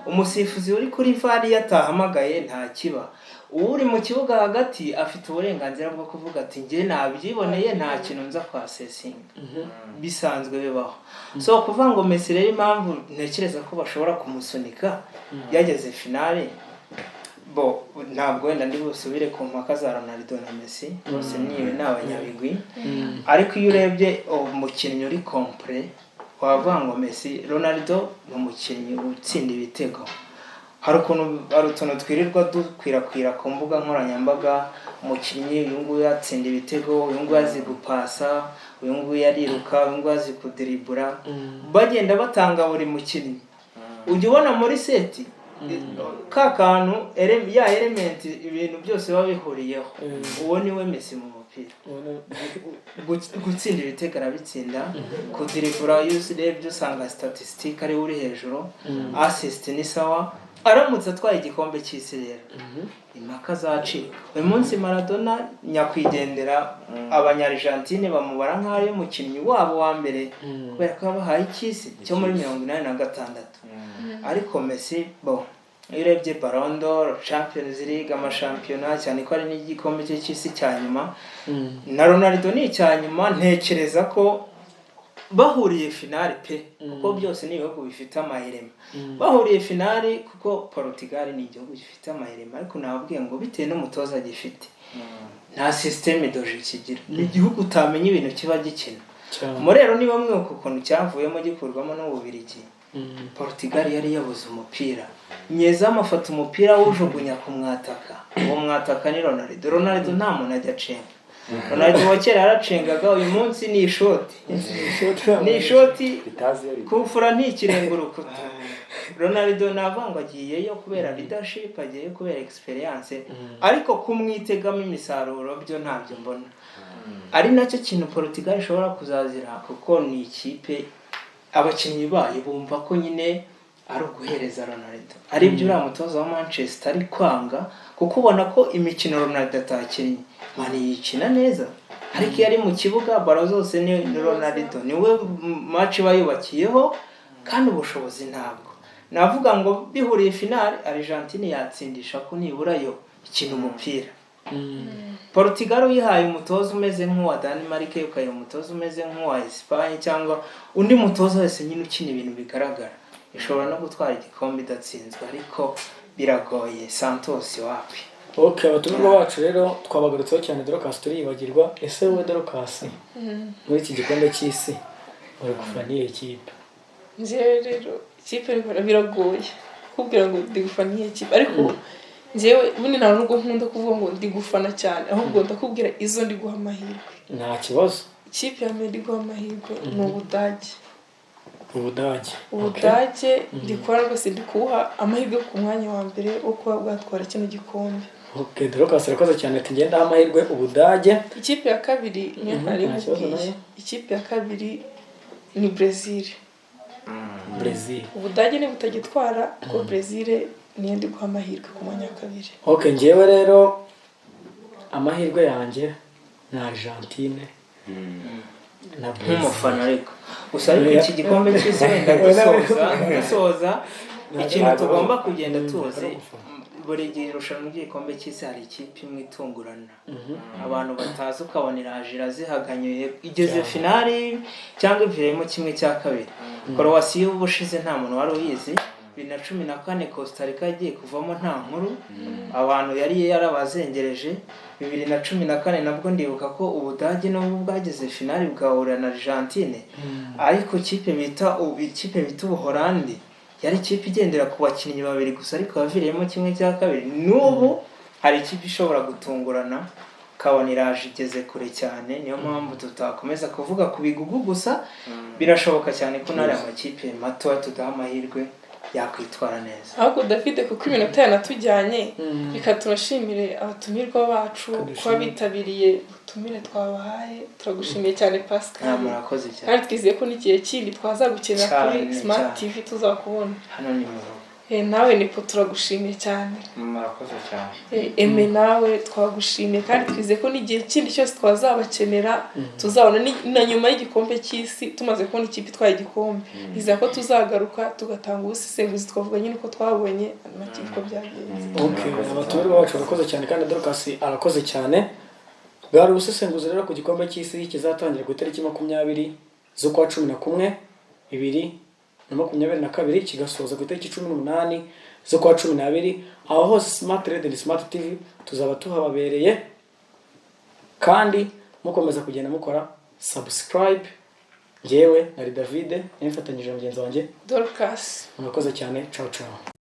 umusifuzi uri kuri VAR yatahamagaye nta kiba uri mu kibuga hagati afite uburenganzira bwo kuvuga ati nge nabyiboneye nta kintu nza kwa sesinga bisanzwe bibaho so kuvuga ngo Messi rero impamvu ntekereza ko bashobora kumusunika yageze finale ntabwo wenda ndi busubire ku mpaka za Ronaldo na Messi bose niwe n'abanyabigwi ariko iyo urebye umukinnyi uri complet wavuga ngo Messi Ronaldo n'umukinnyi utsinda ibitego hari utuntu twirirwa dukwirakwira ku mbuga nkoranyambaga umukinnyi uyu nguyu yatsinda ibitego uyu nguyu azi gupasa uyu nguyu yariruka uyu nguyu azi kudiribura bagenda batanga buri mukinnyi ujya ubona muri seti ka kantu ya element ibintu byose baba bihuriyeho uwo niwe Messi mu mupira gutsinda ibitego arabitsinda kudiribura urebye usanga statistique ari uri hejuru assist ni sawa aramutse atwaye igikombe cy'isi rero impaka zacika uyu munsi Maradona nyakwigendera abanya-Argentine bamubara nk'ayo umukinnyi wabo wa mbere kubera ko bahaye icy'isi cyo muri 1986 ariko Messi iyo urebye Ballon d'Or, Champions League, amashampiyona cyane ko ari n'igikombe cy'isi cya nyuma na Ronaldo ni icya nyuma. Ntekereza ko bahuriye finale pe kuko byose ni ibihugu bifite amahirema. Bahuriye finale kuko Portugal ni igihugu gifite amahirema, ariko nababwiye ngo bitewe n'umutoza gifite nta systeme doje kigira, ni igihugu utamenya ibintu kiba gikina. Rero ni bamwe ukuntu cyavuyemo gikurwamo n'Ububiligi. Portugal yari yabuze umupira, nyezamu afata umupira wujugunya ku mwataka, uwo mwataka ni Ronaldo. Ronaldo nta muntu ajya acenga. Ronaldo wa kera yaracengaga, uyu munsi ni ishoti, ni ishoti kufura ntikirenga urukuta. Ronaldo navangwa agiyeyo kubera leadership, agiyeyo kubera experience, ariko kumwitegamo imisaruro byo ntabyo mbona. Ari nacyo kintu Portugal ishobora kuzazira, kuko ni ikipe abakinnyi bayo bumva ko nyine ari uguhereza Ronaldo. Ari byo uriya mutoza wa Manchester ari kwanga, kuko ubona ko imikino Ronaldo atakinnye mani yikina neza, ariko iyo ari mu kibuga baro zose ni Ronaldo, niwe match bayubakiyeho kandi ubushobozi ntabwo. Navuga ngo bihuriye finale Argentine yatsindisha ko nibura yo ikina umupira. Portugal uyihaye umutoza umeze nk'uwa Denmark, ukaye umutoza umeze nk'uwa Espagne cyangwa undi mutoza wese nyine ukina ibintu bigaragara, ishobora no gutwara igikombe idatsinzwe, ariko biragoye. Santos wapi. Okay, abatumirwa bacu rero twabagarutseho cyane Dorcas turibagirwa. Ese wowe Dorcas muri iki gikombe cy'isi uri gufana iyi kipe? Njyewe rero ikipe biragoye kubwira ngo ndi gufana iyi kipe, ariko njyewe ubundi nta nubwo nkunda kuvuga ngo ndi gufana cyane, ahubwo ndakubwira izo ndi guha amahirwe. Nta kibazo. Ikipe ya mbere ndi guha amahirwe ni Ubudage. Ubudage ndikora rwose ndi kuha amahirwe ku mwanya wa mbere wo kuba bwatwara kino gikombe. Okay, Dorcas arakoze cyane, ati ngenda amahirwe Ubudage. Ikipe ya kabiri ni nk'ari. Ikipe ya kabiri ni Brazil. Ubudage ni butagitwara ko Brazil niyo ndi guha amahirwe ku mwanya wa kabiri. Okay, njyewe rero amahirwe yanjye ni Argentine. Nk'umufana ariko gusa ariko iki gikombe cy'isi wenda gusoza ikintu tugomba kugenda tuzi, buri gihe irushanwa ry'igikombe cy'isi hari ikipe imwe itungurana, abantu batazi ukabona iraje zihaganye igeze finale cyangwa iviremo kimwe cya kabiri. Croatia y'ubushize nta muntu wari uyizi, 2014 Costa Rica yagiye kuvamo nta nkuru, abantu yari yarabazengereje. 2014 nabwo ndibuka ko Ubudage n'ubwo bwageze finale bwahura na Argentine, ariko ikipe bita Ubuholandi yari ikipe igendera ku bakinnyi babiri gusa, ariko yaviriyemo kimwe cya kabiri. N'ubu hari ikipe ishobora gutungurana ukabona iraje igeze kure cyane. Niyo mpamvu tutakomeza kuvuga ku bigugu gusa, birashoboka cyane ko nari amakipe mato tudaha amahirwe yakwitwara neza. Ahubwo David kuko iminota yanatujyanye, reka turashimire abatumirwa bacu kuba bitabiriye ubutumire twabahaye. Turagushimiye cyane Pascal. Murakoze cyane. Kandi twizeye ko n'igihe kindi twazagukenera kuri Smart TV tuzakubona. Hano ni mu nawe niko turagushimiye cyane. Murakoze cyane. Eme nawe twagushimiye kandi twizeye ko n'igihe kindi cyose twazabakenera tuzabona na nyuma y'igikombe cy'isi tumaze kubona ikipe itwaye igikombe. Izako ko tuzagaruka tugatanga ubusesenguzi twavuga nyine uko twabonye amakipe ko byagenze. Okay, abatumirwa bacu barakoze cyane kandi Dorcas arakoze cyane. Bwari ubusesenguzi rero ku gikombe cy'isi kizatangira ku itariki 20 z'ukwa 11 2022 kigasoza ku itariki 18 z'ukwa 12. Aho hose Smart Radio and Smart TV tuzaba tuhababereye, kandi mukomeza kugenda mukora subscribe. Jewe nari David, nifatanyije mugenzi wanjye Dorcas. Murakoze cyane. Ciao ciao.